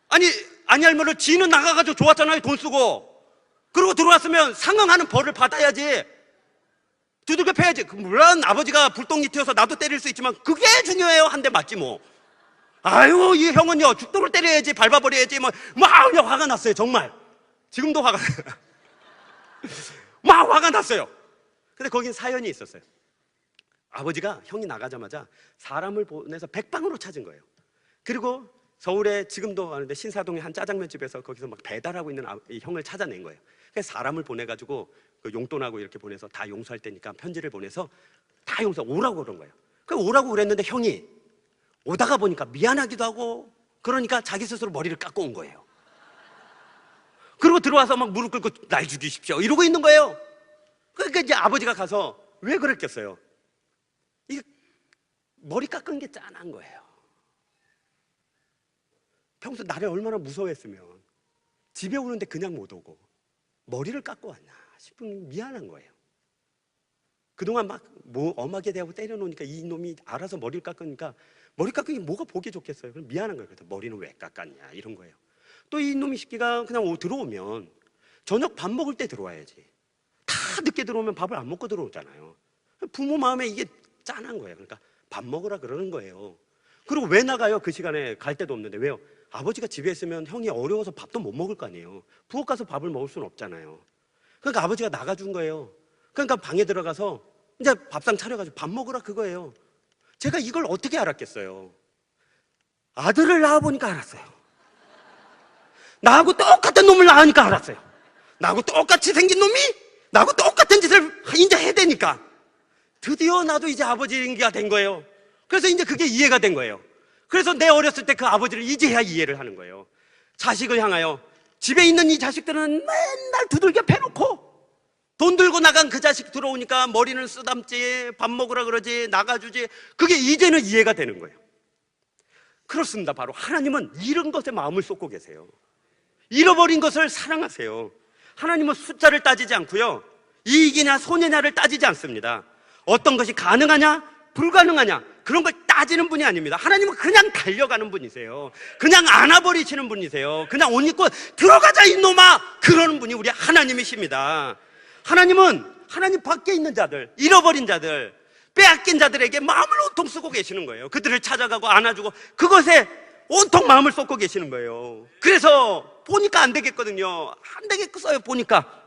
아니 할머니 지는 나가가지고 좋았잖아요. 돈 쓰고. 그리고 들어왔으면 상응하는 벌을 받아야지. 두들겨 패야지. 물론 아버지가 불똥이 튀어서 나도 때릴 수 있지만 그게 중요해요. 한 대 맞지 뭐. 아유 이 형은요 죽도록 때려야지 밟아버려야지 막 화가 났어요. 정말 지금도 화가 나요. 막 화가 났어요. 근데 거긴 사연이 있었어요. 아버지가 형이 나가자마자 사람을 보내서 백방으로 찾은 거예요. 그리고 서울에 지금도 아는데 신사동의 한 짜장면집에서 거기서 막 배달하고 있는 이 형을 찾아낸 거예요. 그래서 사람을 보내가지고 그 용돈하고 이렇게 보내서 다 용서할 테니까 편지를 보내서 다 오라고 그런 거예요. 그 오라고 그랬는데 형이 오다가 보니까 미안하기도 하고 그러니까 자기 스스로 머리를 깎고 온 거예요. 그리고 들어와서 막 무릎 꿇고 날 죽이십시오 이러고 있는 거예요. 그러니까 이제 아버지가 가서 왜 그랬겠어요? 이게 머리 깎은 게 짠한 거예요. 평소 나를 얼마나 무서워했으면 집에 오는데 그냥 못 오고 머리를 깎고 왔나 싶은 미안한 거예요. 그동안 막 뭐 엄하게 대하고 때려놓으니까 이 놈이 알아서 머리를 깎으니까 머리 깎으니 뭐가 보기 좋겠어요. 그럼 미안한 거예요. 그래서 머리는 왜 깎았냐 이런 거예요. 또 이 놈이 새끼가 그냥 들어오면 저녁 밥 먹을 때 들어와야지. 다 늦게 들어오면 밥을 안 먹고 들어오잖아요. 부모 마음에 이게 짠한 거예요. 그러니까 밥 먹으라 그러는 거예요. 그리고 왜 나가요? 그 시간에 갈 데도 없는데. 왜요? 아버지가 집에 있으면 형이 어려워서 밥도 못 먹을 거 아니에요. 부엌 가서 밥을 먹을 수는 없잖아요. 그러니까 아버지가 나가준 거예요. 그러니까 방에 들어가서 이제 밥상 차려가지고 밥 먹으라 그거예요. 제가 이걸 어떻게 알았겠어요? 아들을 낳아보니까 알았어요. 나하고 똑같은 놈을 낳으니까 알았어요. 나하고 똑같이 생긴 놈이 나하고 똑같은 짓을 이제 해야 되니까 드디어 나도 이제 아버지가 된 거예요. 그래서 이제 그게 이해가 된 거예요. 그래서 내 어렸을 때 그 아버지를 이제야 이해를 하는 거예요. 자식을 향하여 집에 있는 이 자식들은 맨날 두들겨 패놓고 돈 들고 나간 그 자식 들어오니까 머리는 쓰담지, 밥 먹으라 그러지, 나가주지. 그게 이제는 이해가 되는 거예요. 그렇습니다. 바로 하나님은 잃은 것에 마음을 쏟고 계세요. 잃어버린 것을 사랑하세요. 하나님은 숫자를 따지지 않고요, 이익이나 손해냐를 따지지 않습니다. 어떤 것이 가능하냐 불가능하냐 그런 걸 따지는 분이 아닙니다. 하나님은 그냥 달려가는 분이세요. 그냥 안아버리시는 분이세요. 그냥 옷 입고 들어가자 이놈아 그러는 분이 우리 하나님이십니다. 하나님은 하나님 밖에 있는 자들, 잃어버린 자들, 빼앗긴 자들에게 마음을 온통 쓰고 계시는 거예요. 그들을 찾아가고 안아주고 그것에 온통 마음을 쏟고 계시는 거예요. 그래서 보니까 안 되겠거든요. 안 되겠어요. 보니까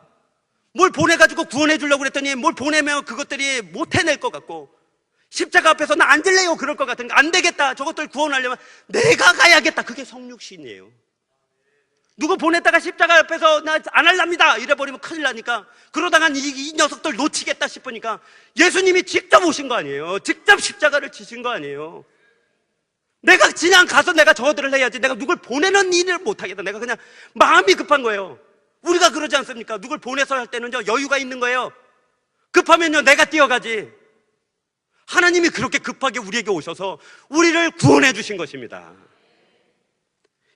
뭘 보내가지고 구원해 주려고 그랬더니 뭘 보내면 그것들이 못 해낼 것 같고, 십자가 앞에서 나 앉을래요 그럴 것 같으니까 안 되겠다. 저것들 구원하려면 내가 가야겠다. 그게 성육신이에요. 누구 보냈다가 십자가 앞에서 나 안 할랍니다 이래버리면 큰일 나니까, 그러다가 이 녀석들 놓치겠다 싶으니까 예수님이 직접 오신 거 아니에요. 직접 십자가를 지신 거 아니에요. 내가 그냥 가서 내가 저들을 해야지, 내가 누굴 보내는 일을 못하겠다. 내가 그냥 마음이 급한 거예요. 우리가 그러지 않습니까? 누굴 보내서 할 때는요 여유가 있는 거예요. 급하면요 내가 뛰어가지. 하나님이 그렇게 급하게 우리에게 오셔서 우리를 구원해 주신 것입니다.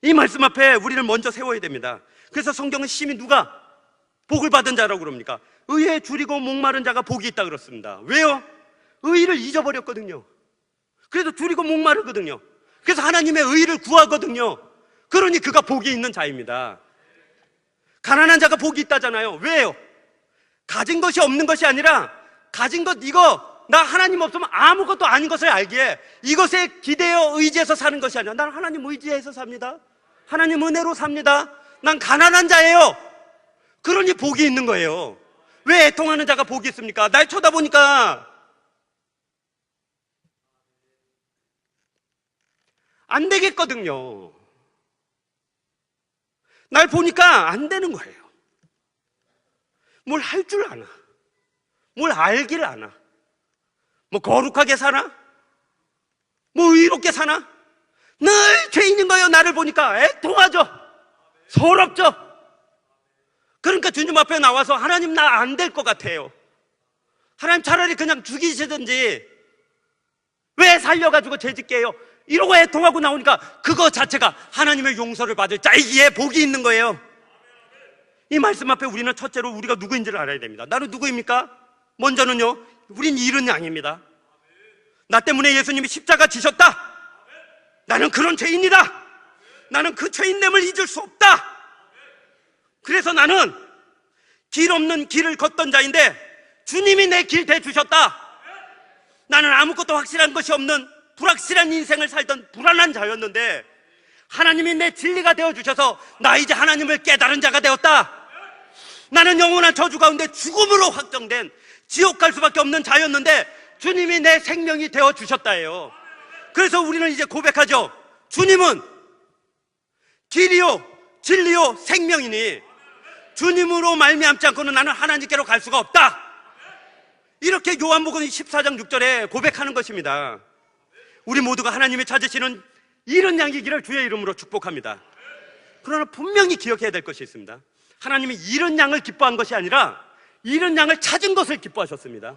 이 말씀 앞에 우리를 먼저 세워야 됩니다. 그래서 성경은 심히 누가 복을 받은 자라고 그럽니까? 의에 줄이고 목마른 자가 복이 있다 그렇습니다. 왜요? 의를 잊어버렸거든요. 그래도 줄이고 목마르거든요. 그래서 하나님의 의를 구하거든요. 그러니 그가 복이 있는 자입니다. 가난한 자가 복이 있다잖아요. 왜요? 가진 것이 없는 것이 아니라 가진 것 이거 나 하나님 없으면 아무것도 아닌 것을 알기에 이것에 기대어 의지해서 사는 것이 아니라 난 하나님 의지해서 삽니다. 하나님 은혜로 삽니다. 난 가난한 자예요. 그러니 복이 있는 거예요. 왜 애통하는 자가 복이 있습니까? 날 쳐다보니까 안 되겠거든요. 날 보니까 안 되는 거예요. 뭘 할 줄 아나, 뭘 알기를 아나, 뭐 거룩하게 사나, 뭐 의롭게 사나, 늘 죄인인 거예요. 나를 보니까 애통하죠. 서럽죠. 그러니까 주님 앞에 나와서 하나님 나 안 될 것 같아요. 하나님 차라리 그냥 죽이시든지 왜 살려가지고 죄짓게 해요? 이러고 애통하고 나오니까 그거 자체가 하나님의 용서를 받을 자이기에 복이 있는 거예요. 이 말씀 앞에 우리는 첫째로 우리가 누구인지를 알아야 됩니다. 나는 누구입니까? 먼저는요, 우린 잃은 양입니다. 나 때문에 예수님이 십자가 지셨다. 나는 그런 죄인이다. 나는 그 죄인됨을 잊을 수 없다. 그래서 나는 길 없는 길을 걷던 자인데 주님이 내 길 대주셨다. 나는 아무것도 확실한 것이 없는 불확실한 인생을 살던 불안한 자였는데 하나님이 내 진리가 되어주셔서 나 이제 하나님을 깨달은 자가 되었다. 나는 영원한 저주 가운데 죽음으로 확정된 지옥 갈 수밖에 없는 자였는데 주님이 내 생명이 되어주셨다예요. 그래서 우리는 이제 고백하죠. 주님은 길이요 진리요 생명이니 주님으로 말미암지 않고는 나는 하나님께로 갈 수가 없다. 이렇게 요한복음 14장 6절에 고백하는 것입니다. 우리 모두가 하나님이 찾으시는 이런 양이기를 주의 이름으로 축복합니다. 그러나 분명히 기억해야 될 것이 있습니다. 하나님이 이런 양을 기뻐한 것이 아니라 이런 양을 찾은 것을 기뻐하셨습니다.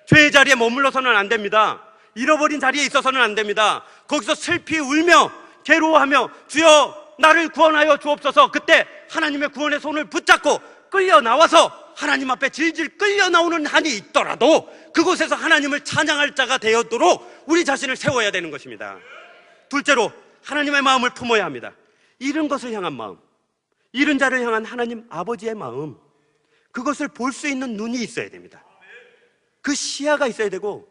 죄의 자리에 머물러서는 안 됩니다. 잃어버린 자리에 있어서는 안 됩니다. 거기서 슬피 울며 괴로워하며 주여 나를 구원하여 주옵소서. 그때 하나님의 구원의 손을 붙잡고 끌려 나와서 하나님 앞에 질질 끌려 나오는 한이 있더라도 그곳에서 하나님을 찬양할 자가 되었도록 우리 자신을 세워야 되는 것입니다. 둘째로 하나님의 마음을 품어야 합니다. 잃은 것을 향한 마음, 잃은 자를 향한 하나님 아버지의 마음, 그것을 볼 수 있는 눈이 있어야 됩니다. 그 시야가 있어야 되고,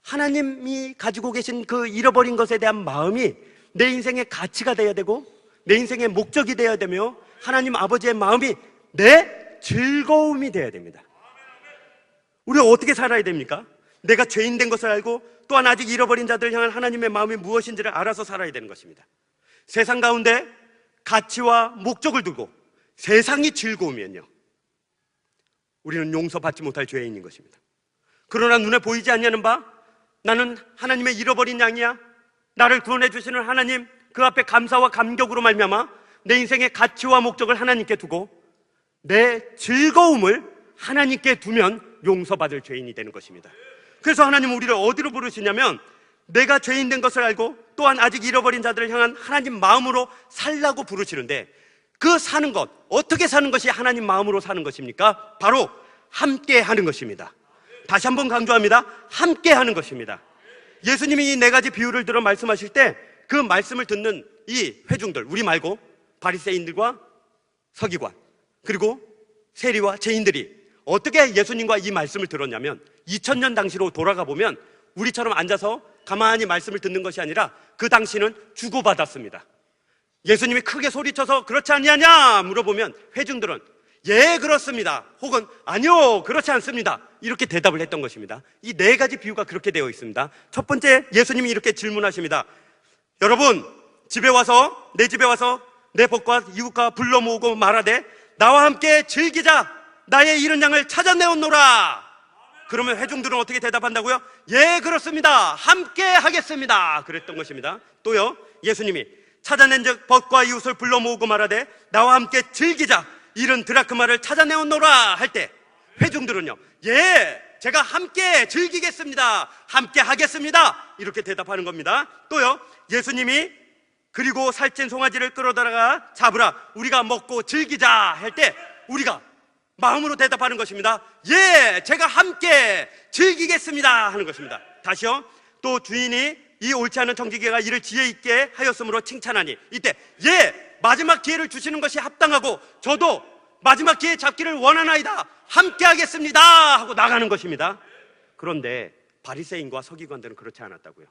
하나님이 가지고 계신 그 잃어버린 것에 대한 마음이 내 인생의 가치가 되어야 되고, 내 인생의 목적이 되어야 되며, 하나님 아버지의 마음이 내 즐거움이 되어야 됩니다. 우리가 어떻게 살아야 됩니까? 내가 죄인 된 것을 알고 또한 아직 잃어버린 자들을 향한 하나님의 마음이 무엇인지를 알아서 살아야 되는 것입니다. 세상 가운데 가치와 목적을 두고 세상이 즐거우면요, 우리는 용서받지 못할 죄인인 것입니다. 그러나 눈에 보이지 않냐는 바, 나는 하나님의 잃어버린 양이야, 나를 구원해 주시는 하나님, 그 앞에 감사와 감격으로 말미암아 내 인생의 가치와 목적을 하나님께 두고 내 즐거움을 하나님께 두면 용서받을 죄인이 되는 것입니다. 그래서 하나님은 우리를 어디로 부르시냐면, 내가 죄인 된 것을 알고 또한 아직 잃어버린 자들을 향한 하나님 마음으로 살라고 부르시는데, 그 사는 것, 어떻게 사는 것이 하나님 마음으로 사는 것입니까? 바로 함께 하는 것입니다. 다시 한번 강조합니다. 함께 하는 것입니다. 예수님이 이 네 가지 비유를 들어 말씀하실 때 그 말씀을 듣는 이 회중들, 우리 말고 바리새인들과 서기관, 그리고 세리와 죄인들이 어떻게 예수님과 이 말씀을 들었냐면, 2000년 당시로 돌아가 보면 우리처럼 앉아서 가만히 말씀을 듣는 것이 아니라 그 당시는 주고받았습니다. 예수님이 크게 소리쳐서 그렇지 아니하냐 물어보면 회중들은 예 그렇습니다, 혹은 아니요 그렇지 않습니다, 이렇게 대답을 했던 것입니다. 이 네 가지 비유가 그렇게 되어 있습니다. 첫 번째, 예수님이 이렇게 질문하십니다. 여러분, 내 집에 와서 내 벗과 이웃과 불러 모으고 말하되 나와 함께 즐기자, 나의 잃은 양을 찾아내었노라. 그러면 회중들은 어떻게 대답한다고요? 예 그렇습니다, 함께 하겠습니다, 그랬던 것입니다. 또요, 예수님이 찾아낸 즉 벗과 이웃을 불러 모으고 말하되 나와 함께 즐기자, 잃은 드라크마를 찾아내었노라 할 때 회중들은요, 예 제가 함께 즐기겠습니다, 함께 하겠습니다, 이렇게 대답하는 겁니다. 또요, 예수님이 그리고 살찐 송아지를 끌어다가 잡으라, 우리가 먹고 즐기자 할 때 우리가 마음으로 대답하는 것입니다. 예 제가 함께 즐기겠습니다 하는 것입니다. 다시요, 또 주인이 이 옳지 않은 청지기가 이를 지혜 있게 하였으므로 칭찬하니, 이때 예 마지막 기회를 주시는 것이 합당하고 저도 마지막 기회 잡기를 원하나이다, 함께 하겠습니다 하고 나가는 것입니다. 그런데 바리새인과 서기관들은 그렇지 않았다고요.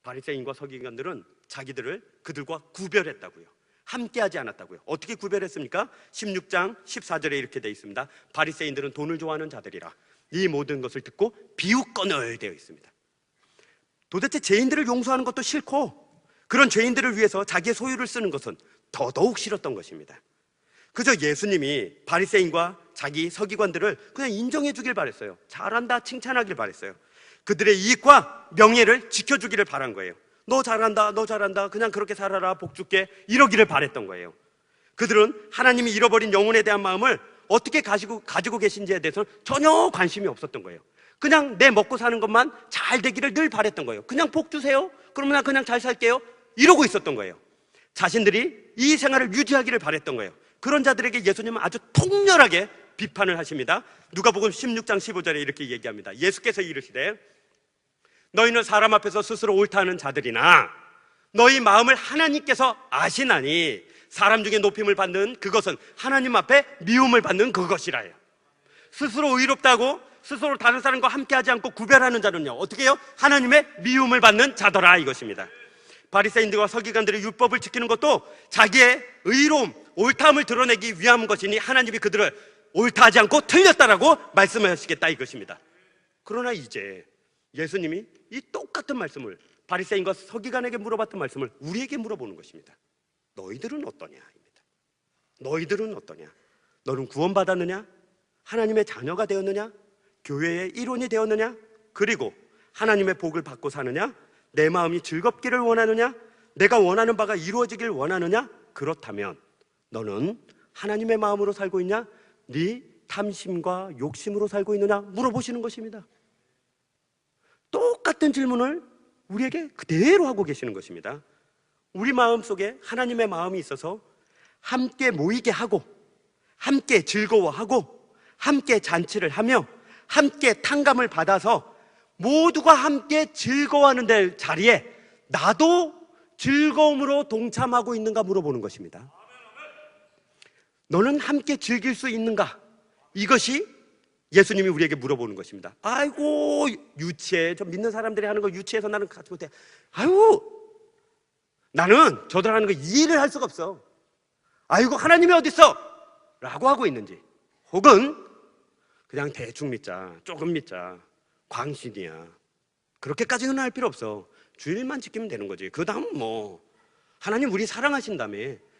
바리새인과 서기관들은 자기들을 그들과 구별했다고요. 함께하지 않았다고요. 어떻게 구별했습니까? 16장 14절에 이렇게 되어 있습니다. 바리새인들은 돈을 좋아하는 자들이라 이 모든 것을 듣고 비웃거늘 되어 있습니다. 도대체 죄인들을 용서하는 것도 싫고 그런 죄인들을 위해서 자기의 소유를 쓰는 것은 더더욱 싫었던 것입니다. 그저 예수님이 바리새인과 자기 서기관들을 그냥 인정해 주길 바랬어요. 잘한다 칭찬하길 바랬어요. 그들의 이익과 명예를 지켜주기를 바란 거예요. 너 잘한다, 너 잘한다, 그냥 그렇게 살아라, 복 줄게, 이러기를 바랬던 거예요. 그들은 하나님이 잃어버린 영혼에 대한 마음을 어떻게 가지고 계신지에 대해서는 전혀 관심이 없었던 거예요. 그냥 내 먹고 사는 것만 잘 되기를 늘 바랬던 거예요. 그냥 복 주세요, 그러면 나 그냥 잘 살게요, 이러고 있었던 거예요. 자신들이 이 생활을 유지하기를 바랬던 거예요. 그런 자들에게 예수님은 아주 통렬하게 비판을 하십니다. 누가복음 16장 15절에 이렇게 얘기합니다. 예수께서 이르시되 너희는 사람 앞에서 스스로 옳다 하는 자들이나 너희 마음을 하나님께서 아시나니 사람 중에 높임을 받는 그것은 하나님 앞에 미움을 받는 그것이라요. 스스로 의롭다고 스스로 다른 사람과 함께하지 않고 구별하는 자는요, 어떻게 해요? 하나님의 미움을 받는 자더라, 이것입니다. 바리새인들과 서기관들의 율법을 지키는 것도 자기의 의로움, 옳다함을 드러내기 위한 것이니 하나님이 그들을 옳다하지 않고 틀렸다라고 말씀하시겠다, 이것입니다. 그러나 이제 예수님이 이 똑같은 말씀을 바리새인과 서기관에게 물어봤던 말씀을 우리에게 물어보는 것입니다. 너희들은 어떠냐입니다. 너희들은 어떠냐? 너는 구원받았느냐? 하나님의 자녀가 되었느냐? 교회의 일원이 되었느냐? 그리고 하나님의 복을 받고 사느냐? 내 마음이 즐겁기를 원하느냐? 내가 원하는 바가 이루어지길 원하느냐? 그렇다면 너는 하나님의 마음으로 살고 있냐? 네 탐심과 욕심으로 살고 있느냐? 물어보시는 것입니다. 똑같은 질문을 우리에게 그대로 하고 계시는 것입니다. 우리 마음속에 하나님의 마음이 있어서 함께 모이게 하고 함께 즐거워하고 함께 잔치를 하며 함께 탕감을 받아서 모두가 함께 즐거워하는 자리에 나도 즐거움으로 동참하고 있는가 물어보는 것입니다. 너는 함께 즐길 수 있는가? 이것이 예수님이 우리에게 물어보는 것입니다. 아이고 유치해. 저 믿는 사람들이 하는 거 유치해서 나는 같이 못해. 아이고 나는 저들 하는 거 이해를 할 수가 없어. 아이고 하나님이 어디 있어? 라고 하고 있는지, 혹은 그냥 대충 믿자, 조금 믿자, 광신이야, 그렇게까지는 할 필요 없어, 주일만 지키면 되는 거지, 그 다음 뭐 하나님 우리 사랑하신다며,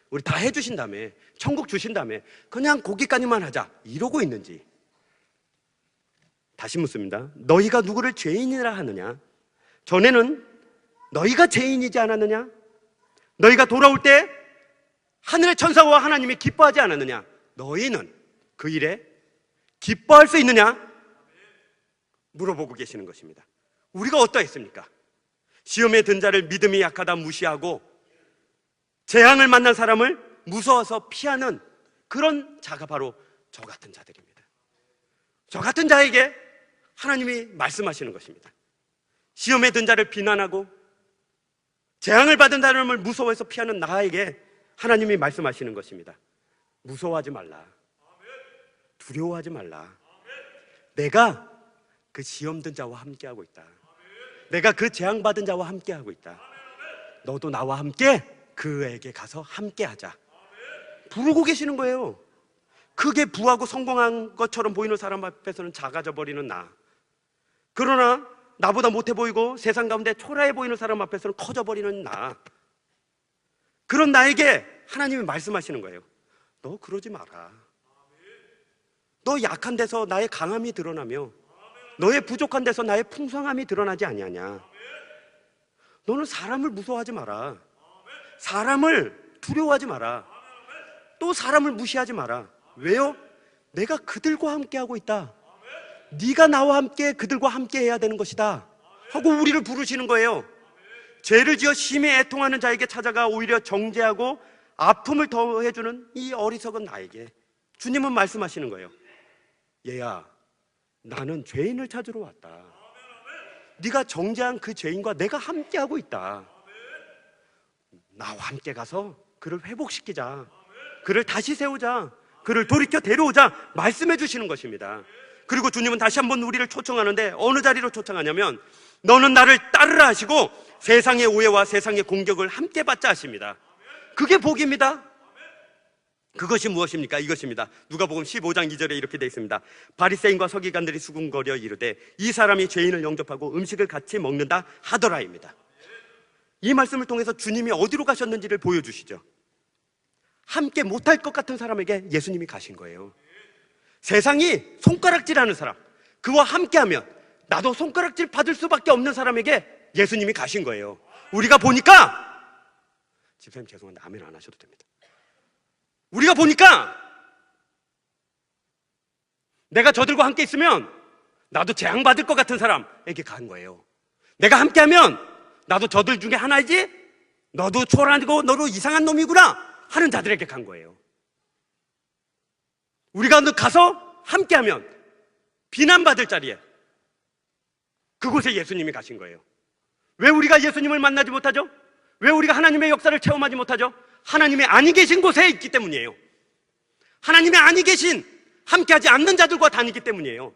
우리 다 해주신다며, 천국 주신다며, 그냥 거기까지만 하자, 이러고 있는지. 다시 묻습니다. 너희가 누구를 죄인이라 하느냐? 전에는 너희가 죄인이지 않았느냐? 너희가 돌아올 때 하늘의 천사와 하나님이 기뻐하지 않았느냐? 너희는 그 일에 기뻐할 수 있느냐? 물어보고 계시는 것입니다. 우리가 어떠했습니까? 시험에 든 자를 믿음이 약하다 무시하고 재앙을 만난 사람을 무서워서 피하는 그런 자가 바로 저 같은 자들입니다. 저 같은 자에게 하나님이 말씀하시는 것입니다. 시험에 든 자를 비난하고 재앙을 받은 사람을 무서워해서 피하는 나에게 하나님이 말씀하시는 것입니다. 무서워하지 말라. 두려워하지 말라. 내가 그 시험 든 자와 함께하고 있다. 내가 그 재앙 받은 자와 함께하고 있다. 너도 나와 함께 그에게 가서 함께하자. 부르고 계시는 거예요. 크게 부하고 성공한 것처럼 보이는 사람 앞에서는 작아져 버리는 나, 그러나 나보다 못해 보이고 세상 가운데 초라해 보이는 사람 앞에서는 커져 버리는 나, 그런 나에게 하나님이 말씀하시는 거예요. 너 그러지 마라. 너 약한 데서 나의 강함이 드러나며 너의 부족한 데서 나의 풍성함이 드러나지 아니하냐. 너는 사람을 무서워하지 마라. 사람을 두려워하지 마라. 또 사람을 무시하지 마라. 왜요? 내가 그들과 함께하고 있다. 네가 나와 함께 그들과 함께 해야 되는 것이다 하고 우리를 부르시는 거예요. 죄를 지어 심히 애통하는 자에게 찾아가 오히려 정죄하고 아픔을 더해주는 이 어리석은 나에게 주님은 말씀하시는 거예요. 얘야, 나는 죄인을 찾으러 왔다. 네가 정죄한 그 죄인과 내가 함께하고 있다. 나와 함께 가서 그를 회복시키자. 그를 다시 세우자. 그를 돌이켜 데려오자 말씀해 주시는 것입니다. 그리고 주님은 다시 한번 우리를 초청하는데 어느 자리로 초청하냐면 너는 나를 따르라 하시고 세상의 오해와 세상의 공격을 함께 받자 하십니다. 그게 복입니다. 그것이 무엇입니까? 이것입니다. 누가복음 15장 2절에 이렇게 되어 있습니다. 바리새인과 서기관들이 수군거려 이르되 이 사람이 죄인을 영접하고 음식을 같이 먹는다 하더라입니다. 이 말씀을 통해서 주님이 어디로 가셨는지를 보여주시죠. 함께 못할 것 같은 사람에게 예수님이 가신 거예요. 세상이 손가락질하는 사람, 그와 함께하면 나도 손가락질 받을 수밖에 없는 사람에게 예수님이 가신 거예요. 우리가 보니까, 집사님 죄송한데 아멘 안 하셔도 됩니다. 우리가 보니까 내가 저들과 함께 있으면 나도 재앙받을 것 같은 사람에게 간 거예요. 내가 함께하면 나도 저들 중에 하나이지, 너도 초라하고 너도 이상한 놈이구나 하는 자들에게 간 거예요. 우리가 가서 함께하면 비난받을 자리에 그곳에 예수님이 가신 거예요. 왜 우리가 예수님을 만나지 못하죠? 왜 우리가 하나님의 역사를 체험하지 못하죠? 하나님의 아니 계신 곳에 있기 때문이에요. 하나님의 아니 계신, 함께하지 않는 자들과 다니기 때문이에요.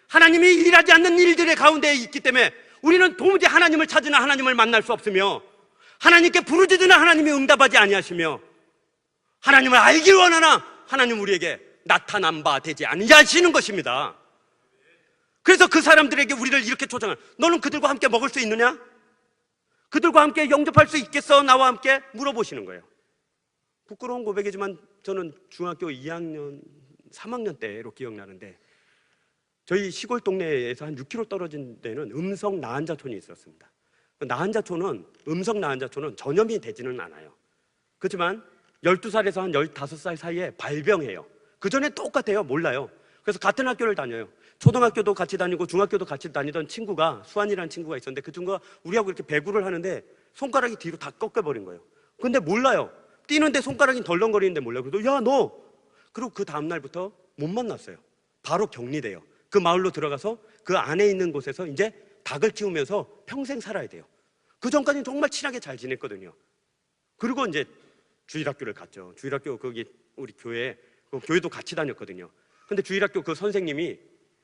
하나님이 일하지 않는 일들의 가운데에 있기 때문에 우리는 도무지 하나님을 찾으나 하나님을 만날 수 없으며 하나님께 부르짖으나 하나님이 응답하지 아니하시며 하나님을 알길 원하나 하나님 우리에게 나타난 바 되지 아니하시는 것입니다. 그래서 그 사람들에게 우리를 이렇게 초청을, 너는 그들과 함께 먹을 수 있느냐? 그들과 함께 영접할 수 있겠어? 나와 함께 물어보시는 거예요. 부끄러운 고백이지만 저는 중학교 2학년, 3학년 때로 기억나는데 저희 시골 동네에서 한 6km 떨어진 데는 음성 나한자촌이 있었습니다. 나한자촌은, 음성 나한자촌은 전염이 되지는 않아요. 그렇지만 12살에서 한 15살 사이에 발병해요. 그 전에 똑같아요. 몰라요. 그래서 같은 학교를 다녀요. 초등학교도 같이 다니고 중학교도 같이 다니던 친구가, 수환이라는 친구가 있었는데 그 친구가 우리하고 이렇게 배구를 하는데 손가락이 뒤로 다 꺾여버린 거예요. 근데 몰라요. 뛰는데 손가락이 덜렁거리는데 몰라요. 그래서 야, 너! 그리고 그 다음날부터 못 만났어요. 바로 격리돼요. 그 마을로 들어가서 그 안에 있는 곳에서 이제 닭을 키우면서 평생 살아야 돼요. 그 전까지는 정말 친하게 잘 지냈거든요. 그리고 이제 주일학교를 갔죠. 주일학교 거기 우리 교회, 그 교회도 같이 다녔거든요. 근데 주일학교 그 선생님이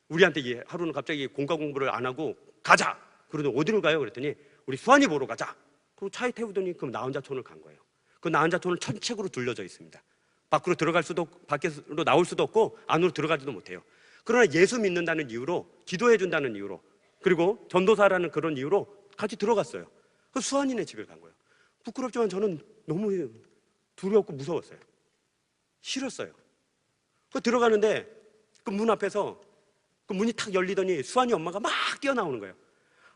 우리한테 하루는 갑자기 공과 공부를 안 하고 가자! 그러더니 어디로 가요? 그랬더니 우리 수환이 보러 가자! 그리고 차에 태우더니 그럼 나 혼자촌을 간 거예요. 그 나 혼자촌은 천책으로 둘러져 있습니다. 밖으로 들어갈 수도, 밖으로 나올 수도 없고 안으로 들어가지도 못해요. 그러나 예수 믿는다는 이유로, 기도해 준다는 이유로, 그리고 전도사라는 그런 이유로 같이 들어갔어요. 그 수환이네 집에 간 거예요. 부끄럽지만 저는 너무 두려웠고 무서웠어요. 싫었어요. 그 들어가는데 그 문 앞에서 그 문이 탁 열리더니 수환이 엄마가 막 뛰어나오는 거예요.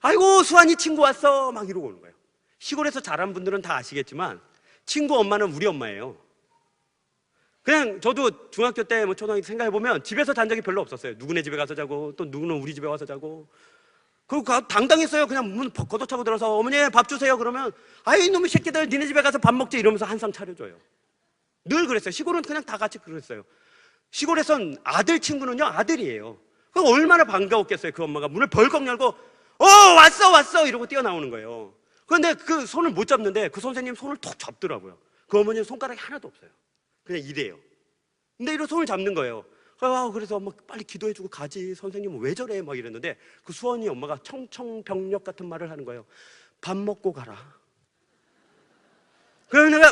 아이고 수환이 친구 왔어 막 이러고 오는 거예요. 시골에서 자란 분들은 다 아시겠지만 친구 엄마는 우리 엄마예요. 그냥 저도 중학교 때 뭐 초등학교 생각해보면 집에서 잔 적이 별로 없었어요. 누구네 집에 가서 자고 또 누구는 우리 집에 와서 자고. 그리고 당당했어요. 그냥 문 걷어차고 들어서 어머니 밥 주세요 그러면 아이 이놈의 새끼들 니네 집에 가서 밥 먹지 이러면서 한 상 차려줘요. 늘 그랬어요. 시골은 그냥 다 같이 그랬어요. 시골에선 아들 친구는요 아들이에요. 그럼 얼마나 반가웠겠어요. 그 엄마가 문을 벌컥 열고 왔어 이러고 뛰어나오는 거예요. 그런데 그 손을 못 잡는데 그 선생님 손을 톡 잡더라고요. 그 어머니는 손가락이 하나도 없어요. 그냥 이래요. 근데 이런 손을 잡는 거예요. 그래서 엄마 빨리 기도해주고 가지. 선생님은 왜 저래? 막 이랬는데 그 수원이 엄마가 청청병력 같은 말을 하는 거예요. 밥 먹고 가라. 그래서 내가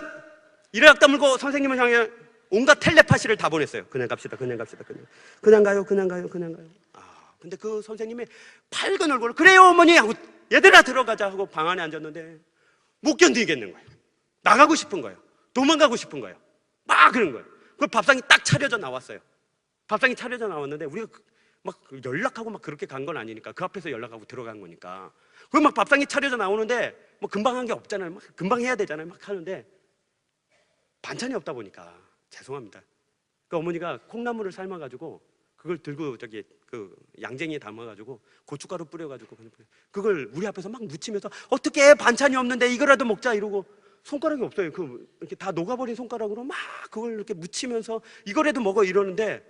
이래약 다물고 선생님을 향해 온갖 텔레파시를 다 보냈어요. 그냥 갑시다. 그냥 가요. 근데 그 선생님이 밝은 얼굴로 그래요 어머니 하고 얘들아 들어가자 하고 방 안에 앉았는데 못 견디겠는 거예요. 나가고 싶은 거예요. 도망가고 싶은 거예요. 막 그런 거예요. 그 밥상이 딱 차려져 나왔어요. 밥상이 차려져 나왔는데 우리가 막 연락하고 막 그렇게 간 건 아니니까 그 앞에서 연락하고 들어간 거니까 그 막 밥상이 차려져 나오는데 뭐 금방 한 게 없잖아요. 막 금방 해야 되잖아요. 막 하는데 반찬이 없다 보니까 죄송합니다. 그 어머니가 콩나물을 삶아가지고 그걸 들고 저기 그 양쟁이에 담아가지고 고춧가루 뿌려가지고 그걸 우리 앞에서 막 무치면서 어떻게 반찬이 없는데 이거라도 먹자 이러고 손가락이 없어요. 그 이렇게 다 녹아버린 손가락으로 막 그걸 이렇게 묻히면서 이거라도 먹어 이러는데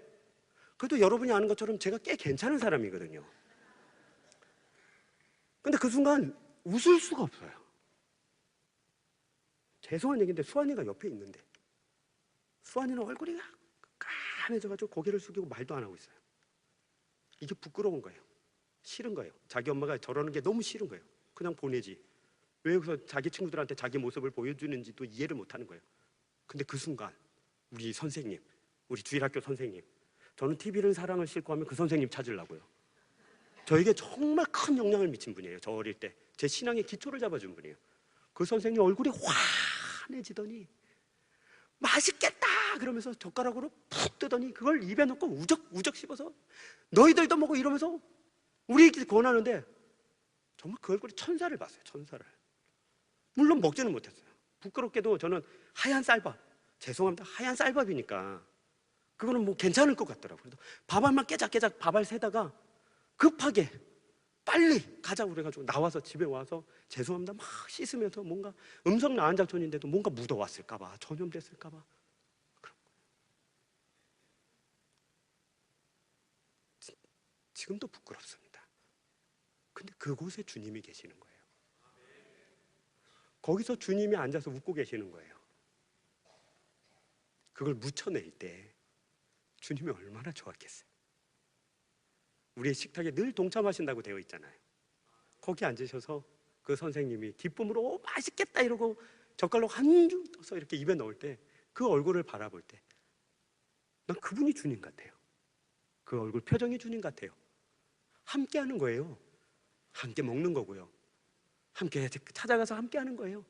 그래도 여러분이 아는 것처럼 제가 꽤 괜찮은 사람이거든요. 근데 그 순간 웃을 수가 없어요. 죄송한 얘기인데 수환이가 옆에 있는데 수환이는 얼굴이 까매져가지고 고개를 숙이고 말도 안 하고 있어요. 이게 부끄러운 거예요. 싫은 거예요. 자기 엄마가 저러는 게 너무 싫은 거예요. 그냥 보내지. 왜 여기서 자기 친구들한테 자기 모습을 보여주는지도 이해를 못하는 거예요. 근데 그 순간 우리 선생님, 우리 주일학교 선생님, 저는 TV를 사랑을 싣고 하면 그 선생님 찾으려고요. 저에게 정말 큰 영향을 미친 분이에요. 저 어릴 때 제 신앙의 기초를 잡아준 분이에요. 그 선생님 얼굴이 환해지더니 맛있겠다 그러면서 젓가락으로 푹 뜨더니 그걸 입에 넣고 우적우적 씹어서 너희들도 먹어 이러면서 우리에게 권하는데 정말 그 얼굴에 천사를 봤어요. 천사를. 물론 먹지는 못했어요. 부끄럽게도 저는 하얀 쌀밥, 죄송합니다. 하얀 쌀밥이니까 그거는 뭐 괜찮을 것 같더라고요. 그래서 밥알만 깨작깨작 밥알 세다가 급하게 빨리 가자고 그래가지고 나와서 집에 와서 죄송합니다 막 씻으면서 뭔가 음성 나은 작전인데도 뭔가 묻어왔을까봐 전염됐을까봐 그런 거예요. 지금도 부끄럽습니다. 근데 그곳에 주님이 계시는 거예요. 거기서 주님이 앉아서 웃고 계시는 거예요. 그걸 묻혀낼 때 주님이 얼마나 좋았겠어요. 우리의 식탁에 늘 동참하신다고 되어 있잖아요. 거기 앉으셔서 그 선생님이 기쁨으로 맛있겠다 이러고 젓갈로 한 줄 떠서 이렇게 입에 넣을 때 그 얼굴을 바라볼 때 난 그분이 주님 같아요. 그 얼굴 표정이 주님 같아요. 함께 하는 거예요. 함께 먹는 거고요. 함께 찾아가서 함께 하는 거예요.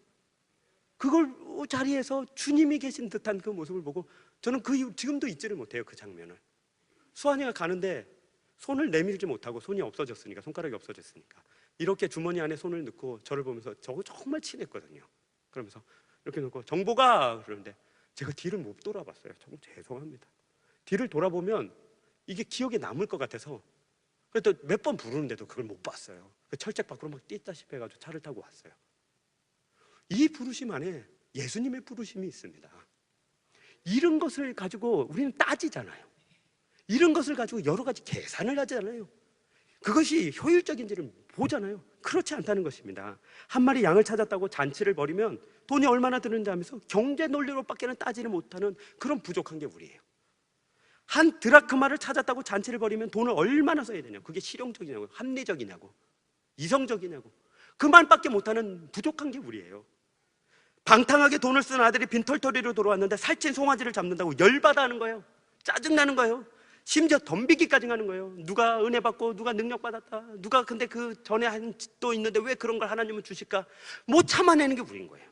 그걸 자리에서 주님이 계신 듯한 그 모습을 보고 저는 그 이후 지금도 잊지를 못해요. 그 장면을. 수환이가 가는데 손을 내밀지 못하고 손이 없어졌으니까 손가락이 없어졌으니까 이렇게 주머니 안에 손을 넣고 저를 보면서 저거 정말 친했거든요. 그러면서 이렇게 놓고 정보가 그러는데 제가 뒤를 못 돌아봤어요. 정말 죄송합니다. 뒤를 돌아보면 이게 기억에 남을 것 같아서 그래도 몇 번 부르는데도 그걸 못 봤어요. 철책 밖으로 막 뛰다시피 해가지고 차를 타고 왔어요. 이 부르심 안에 예수님의 부르심이 있습니다. 이런 것을 가지고 우리는 따지잖아요. 이런 것을 가지고 여러 가지 계산을 하잖아요. 그것이 효율적인지를 보잖아요. 그렇지 않다는 것입니다. 한 마리 양을 찾았다고 잔치를 벌이면 돈이 얼마나 드는지 하면서 경제 논리로밖에는 따지를 못하는 그런 부족한 게 우리예요. 한 드라크마를 찾았다고 잔치를 벌이면 돈을 얼마나 써야 되냐고, 그게 실용적이냐고, 합리적이냐고, 이성적이냐고, 그 말밖에 못하는 부족한 게 우리예요. 방탕하게 돈을 쓴 아들이 빈털터리로 돌아왔는데 살찐 송아지를 잡는다고 열받아 하는 거예요. 짜증나는 거예요. 심지어 덤비기까지 하는 거예요. 누가 은혜 받고 누가 능력 받았다, 누가 근데 그 전에 한 짓도 있는데 왜 그런 걸 하나님은 주실까, 못 참아내는 게 우리인 거예요.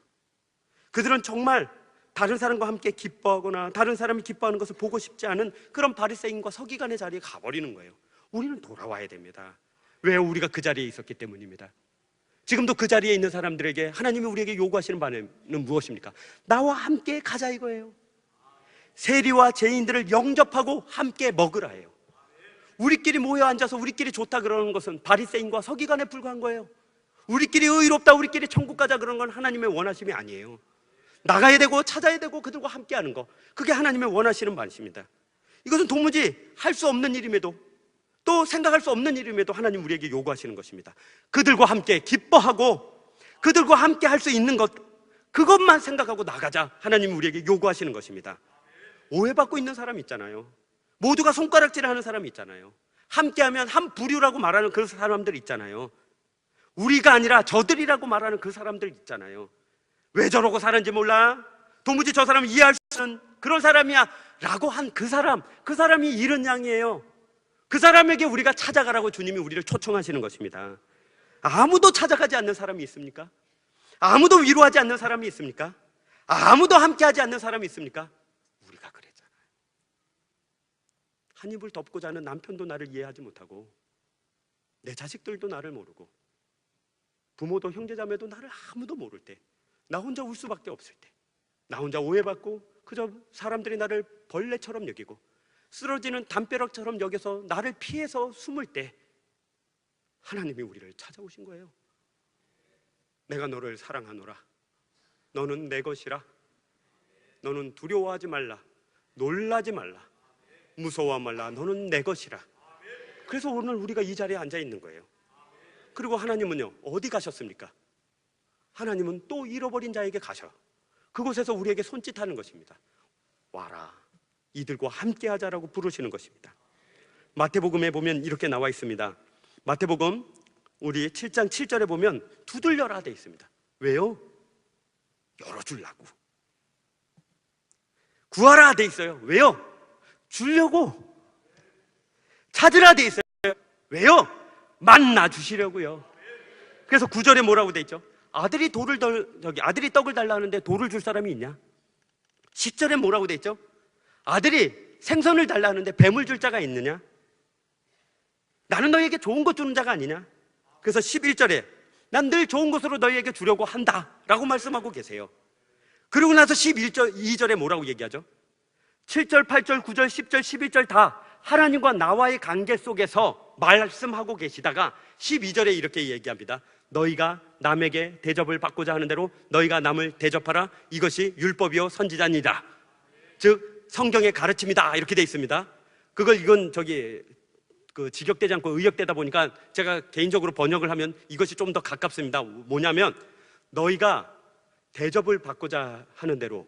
그들은 정말 다른 사람과 함께 기뻐하거나 다른 사람이 기뻐하는 것을 보고 싶지 않은 그런 바리새인과 서기관의 자리에 가버리는 거예요. 우리는 돌아와야 됩니다. 왜요? 우리가 그 자리에 있었기 때문입니다. 지금도 그 자리에 있는 사람들에게 하나님이 우리에게 요구하시는 바는 무엇입니까? 나와 함께 가자 이거예요. 세리와 죄인들을 영접하고 함께 먹으라 해요. 우리끼리 모여 앉아서 우리끼리 좋다 그러는 것은 바리새인과 서기관에 불과한 거예요. 우리끼리 의롭다, 우리끼리 천국 가자 그런 건 하나님의 원하심이 아니에요. 나가야 되고 찾아야 되고 그들과 함께 하는 거, 그게 하나님의 원하시는 말씀입니다. 이것은 도무지 할 수 없는 일임에도, 또 생각할 수 없는 일임에도 하나님 우리에게 요구하시는 것입니다. 그들과 함께 기뻐하고 그들과 함께 할 수 있는 것, 그것만 생각하고 나가자, 하나님이 우리에게 요구하시는 것입니다. 오해받고 있는 사람이 있잖아요. 모두가 손가락질하는 사람이 있잖아요. 함께하면 한 부류라고 말하는 그 사람들 있잖아요. 우리가 아니라 저들이라고 말하는 그 사람들 있잖아요. 왜 저러고 사는지 몰라? 도무지 저 사람 이해할 수 없는 그런 사람이야 라고 한 그 사람이 잃은 양이에요. 그 사람에게 우리가 찾아가라고 주님이 우리를 초청하시는 것입니다. 아무도 찾아가지 않는 사람이 있습니까? 아무도 위로하지 않는 사람이 있습니까? 아무도 함께하지 않는 사람이 있습니까? 우리가 그랬잖아요. 한 입을 덮고 자는 남편도 나를 이해하지 못하고, 내 자식들도 나를 모르고, 부모도 형제자매도 나를 아무도 모를 때, 나 혼자 울 수밖에 없을 때, 나 혼자 오해받고 그저 사람들이 나를 벌레처럼 여기고 쓰러지는 담벼락처럼 여겨서 나를 피해서 숨을 때, 하나님이 우리를 찾아오신 거예요. 내가 너를 사랑하노라. 너는 내 것이라. 너는 두려워하지 말라. 놀라지 말라. 무서워하지 말라. 너는 내 것이라. 그래서 오늘 우리가 이 자리에 앉아 있는 거예요. 그리고 하나님은요, 어디 가셨습니까? 하나님은 또 잃어버린 자에게 가셔. 그곳에서 우리에게 손짓하는 것입니다. 와라, 이들과 함께 하자라고 부르시는 것입니다. 마태복음에 보면 이렇게 나와 있습니다. 마태복음 우리 7장 7절에 보면 두들려라 돼 있습니다. 왜요? 열어주려고. 구하라 돼 있어요. 왜요? 주려고. 찾으라 돼 있어요. 왜요? 만나 주시려고요. 그래서 9절에 뭐라고 돼 있죠? 아들이 떡을 달라 하는데 돌을 줄 사람이 있냐? 10절에 뭐라고 돼 있죠? 아들이 생선을 달라 하는데 뱀을 줄 자가 있느냐? 나는 너희에게 좋은 것 주는 자가 아니냐? 그래서 11절에 난 늘 좋은 것으로 너희에게 주려고 한다 라고 말씀하고 계세요. 그리고 나서 2절에 뭐라고 얘기하죠? 7절, 8절, 9절, 10절, 11절 다 하나님과 나와의 관계 속에서 말씀하고 계시다가 12절에 이렇게 얘기합니다. 너희가 남에게 대접을 받고자 하는 대로 너희가 남을 대접하라. 이것이 율법이요 선지자니라. 즉 성경의 가르침이다 이렇게 돼 있습니다. 이건 그 직역되지 않고 의역되다 보니까 제가 개인적으로 번역을 하면 이것이 좀 더 가깝습니다. 뭐냐면 너희가 대접을 받고자 하는 대로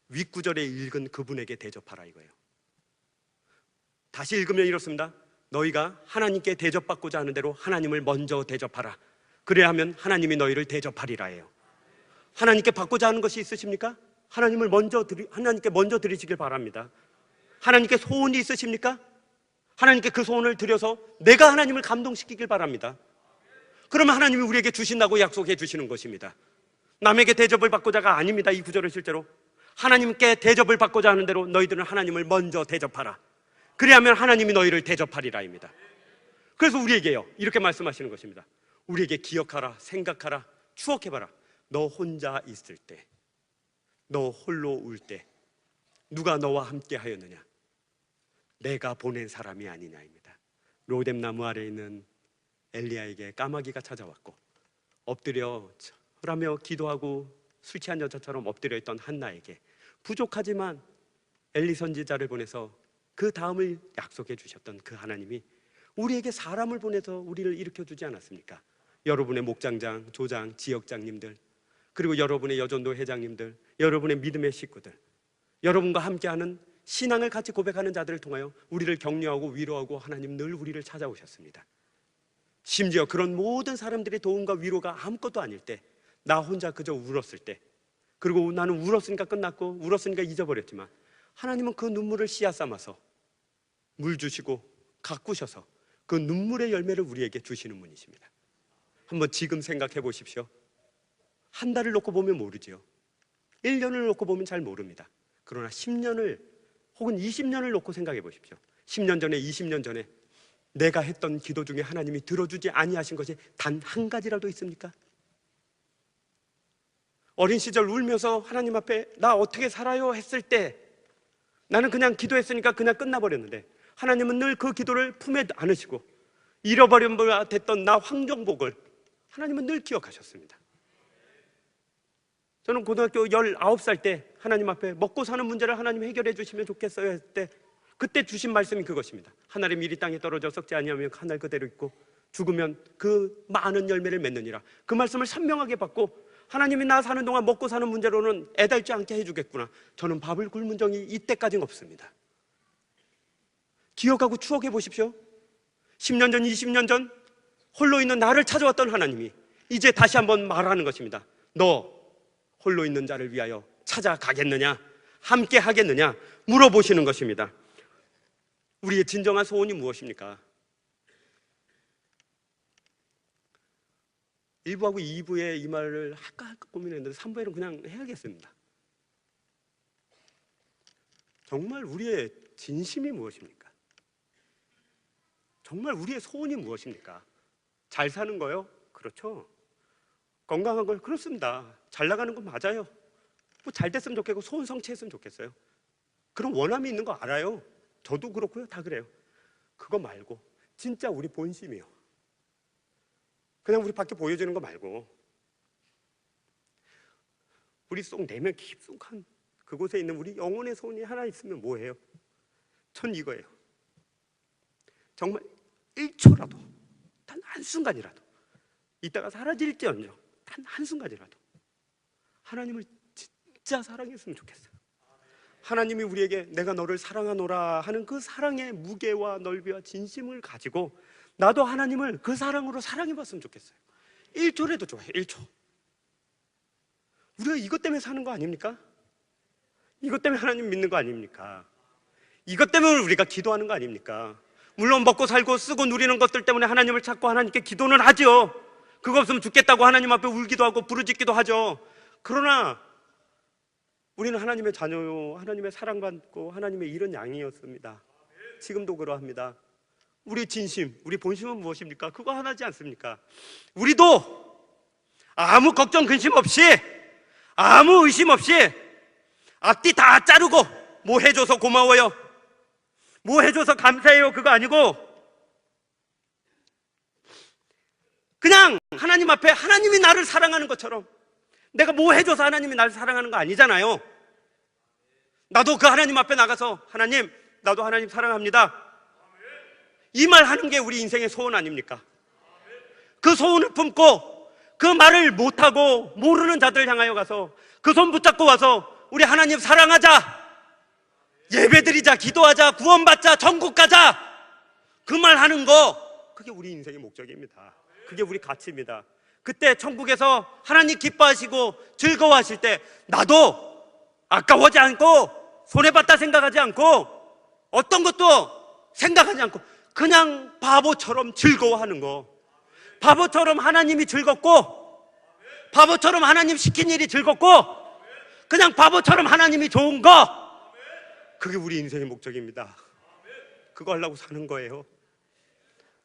윗구절에 읽은 그분에게 대접하라 이거예요. 다시 읽으면 이렇습니다. 너희가 하나님께 대접받고자 하는 대로 하나님을 먼저 대접하라. 그래야 하면 하나님이 너희를 대접하리라 해요. 하나님께 받고자 하는 것이 있으십니까? 하나님께 먼저 드리시길 바랍니다. 하나님께 소원이 있으십니까? 하나님께 그 소원을 드려서 내가 하나님을 감동시키길 바랍니다. 그러면 하나님이 우리에게 주신다고 약속해 주시는 것입니다. 남에게 대접을 받고자가 아닙니다. 이 구절은 실제로 하나님께 대접을 받고자 하는 대로 너희들은 하나님을 먼저 대접하라. 그래야 하면 하나님이 너희를 대접하리라입니다. 그래서 우리에게요 이렇게 말씀하시는 것입니다. 우리에게 기억하라, 생각하라, 추억해봐라. 너 혼자 있을 때, 너 홀로 울 때 누가 너와 함께 하였느냐? 내가 보낸 사람이 아니냐입니다. 로뎀나무 아래에 있는 엘리야에게 까마귀가 찾아왔고 엎드려 절하며 기도하고 술 취한 여자처럼 엎드려 있던 한나에게 부족하지만 엘리 선지자를 보내서 그 다음을 약속해 주셨던 그 하나님이 우리에게 사람을 보내서 우리를 일으켜주지 않았습니까? 여러분의 목장장, 조장, 지역장님들, 그리고 여러분의 여전도 회장님들, 여러분의 믿음의 식구들, 여러분과 함께하는 신앙을 같이 고백하는 자들을 통하여 우리를 격려하고 위로하고 하나님 늘 우리를 찾아오셨습니다. 심지어 그런 모든 사람들의 도움과 위로가 아무것도 아닐 때, 나 혼자 그저 울었을 때, 그리고 나는 울었으니까 끝났고 울었으니까 잊어버렸지만 하나님은 그 눈물을 씨앗 삼아서 물 주시고 가꾸셔서 그 눈물의 열매를 우리에게 주시는 분이십니다. 한번 지금 생각해 보십시오. 한 달을 놓고 보면 모르지요. 1년을 놓고 보면 잘 모릅니다. 그러나 10년을 혹은 20년을 놓고 생각해 보십시오. 10년 전에, 20년 전에 내가 했던 기도 중에 하나님이 들어주지 아니하신 것이 단 한 가지라도 있습니까? 어린 시절 울면서 하나님 앞에 나 어떻게 살아요? 했을 때 나는 그냥 기도했으니까 그냥 끝나버렸는데 하나님은 늘 그 기도를 품에 안으시고 잃어버린 바 됐던 나 황정복을 하나님은 늘 기억하셨습니다. 저는 고등학교 19살 때 하나님 앞에 먹고 사는 문제를 하나님 해결해 주시면 좋겠어요 했을 때 그때 주신 말씀이 그것입니다. 하늘의 밀이 땅에 떨어져 썩지 아니하면 하늘 그대로 있고 죽으면 그 많은 열매를 맺느니라. 그 말씀을 선명하게 받고 하나님이 나 사는 동안 먹고 사는 문제로는 애달지 않게 해주겠구나. 저는 밥을 굶은 적이 이때까지는 없습니다. 기억하고 추억해 보십시오. 10년 전, 20년 전 홀로 있는 나를 찾아왔던 하나님이 이제 다시 한번 말하는 것입니다. 너 홀로 있는 자를 위하여 찾아가겠느냐? 함께 하겠느냐? 물어보시는 것입니다. 우리의 진정한 소원이 무엇입니까? 1부하고 2부에 이 말을 할까 고민했는데 3부에는 그냥 해야겠습니다. 정말 우리의 진심이 무엇입니까? 정말 우리의 소원이 무엇입니까? 잘 사는 거요? 그렇죠. 건강한 걸? 그렇습니다. 잘 나가는 건 맞아요. 뭐 잘 됐으면 좋겠고 소원 성취했으면 좋겠어요. 그런 원함이 있는 거 알아요. 저도 그렇고요. 다 그래요. 그거 말고 진짜 우리 본심이요. 그냥 우리 밖에 보여주는 거 말고 우리 속 내면 깊숙한 그곳에 있는 우리 영혼의 소원이 하나 있으면 뭐예요? 전 이거예요. 정말 1초라도 단 한순간이라도 이따가 사라질지언정 단 한순간이라도 하나님을 진짜 사랑했으면 좋겠어요. 하나님이 우리에게 내가 너를 사랑하노라 하는 그 사랑의 무게와 넓이와 진심을 가지고 나도 하나님을 그 사랑으로 사랑해봤으면 좋겠어요. 1초라도 좋아요. 1초. 우리가 이것 때문에 사는 거 아닙니까? 이것 때문에 하나님 믿는 거 아닙니까? 이것 때문에 우리가 기도하는 거 아닙니까? 물론 먹고 살고 쓰고 누리는 것들 때문에 하나님을 찾고 하나님께 기도는 하죠. 그거 없으면 죽겠다고 하나님 앞에 울기도 하고 부르짖기도 하죠. 그러나 우리는 하나님의 자녀요, 하나님의 사랑받고 하나님의 이런 양이었습니다. 지금도 그러합니다. 우리 진심, 우리 본심은 무엇입니까? 그거 하나지 않습니까? 우리도 아무 걱정 근심 없이 아무 의심 없이 앞뒤 다 자르고 뭐 해줘서 고마워요, 뭐 해줘서 감사해요, 그거 아니고 그냥 하나님 앞에 하나님이 나를 사랑하는 것처럼, 내가 뭐 해줘서 하나님이 나를 사랑하는 거 아니잖아요. 나도 그 하나님 앞에 나가서 하나님, 나도 하나님 사랑합니다, 이 말 하는 게 우리 인생의 소원 아닙니까? 그 소원을 품고 그 말을 못하고 모르는 자들 향하여 가서 그 손 붙잡고 와서 우리 하나님 사랑하자, 예배드리자, 기도하자, 구원받자, 천국 가자, 그 말 하는 거, 그게 우리 인생의 목적입니다. 그게 우리 가치입니다. 그때 천국에서 하나님 기뻐하시고 즐거워하실 때 나도 아까워하지 않고 손해봤다 생각하지 않고 어떤 것도 생각하지 않고 그냥 바보처럼 즐거워하는 거, 바보처럼 하나님이 즐겁고 바보처럼 하나님 시킨 일이 즐겁고 그냥 바보처럼 하나님이 좋은 거, 그게 우리 인생의 목적입니다. 그거 하려고 사는 거예요.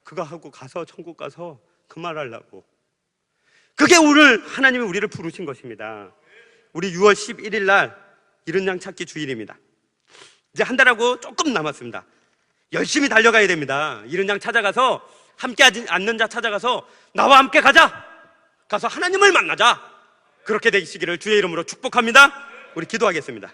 그거 하고 가서 천국 가서 그 말 하려고. 그게 오늘 하나님이 우리를 부르신 것입니다. 우리 6월 11일 날 이른 양 찾기 주일입니다. 이제 한 달하고 조금 남았습니다. 열심히 달려가야 됩니다. 이른 양 찾아가서 함께 하지 않는 자 찾아가서 나와 함께 가자, 가서 하나님을 만나자, 그렇게 되시기를 주의 이름으로 축복합니다. 우리 기도하겠습니다.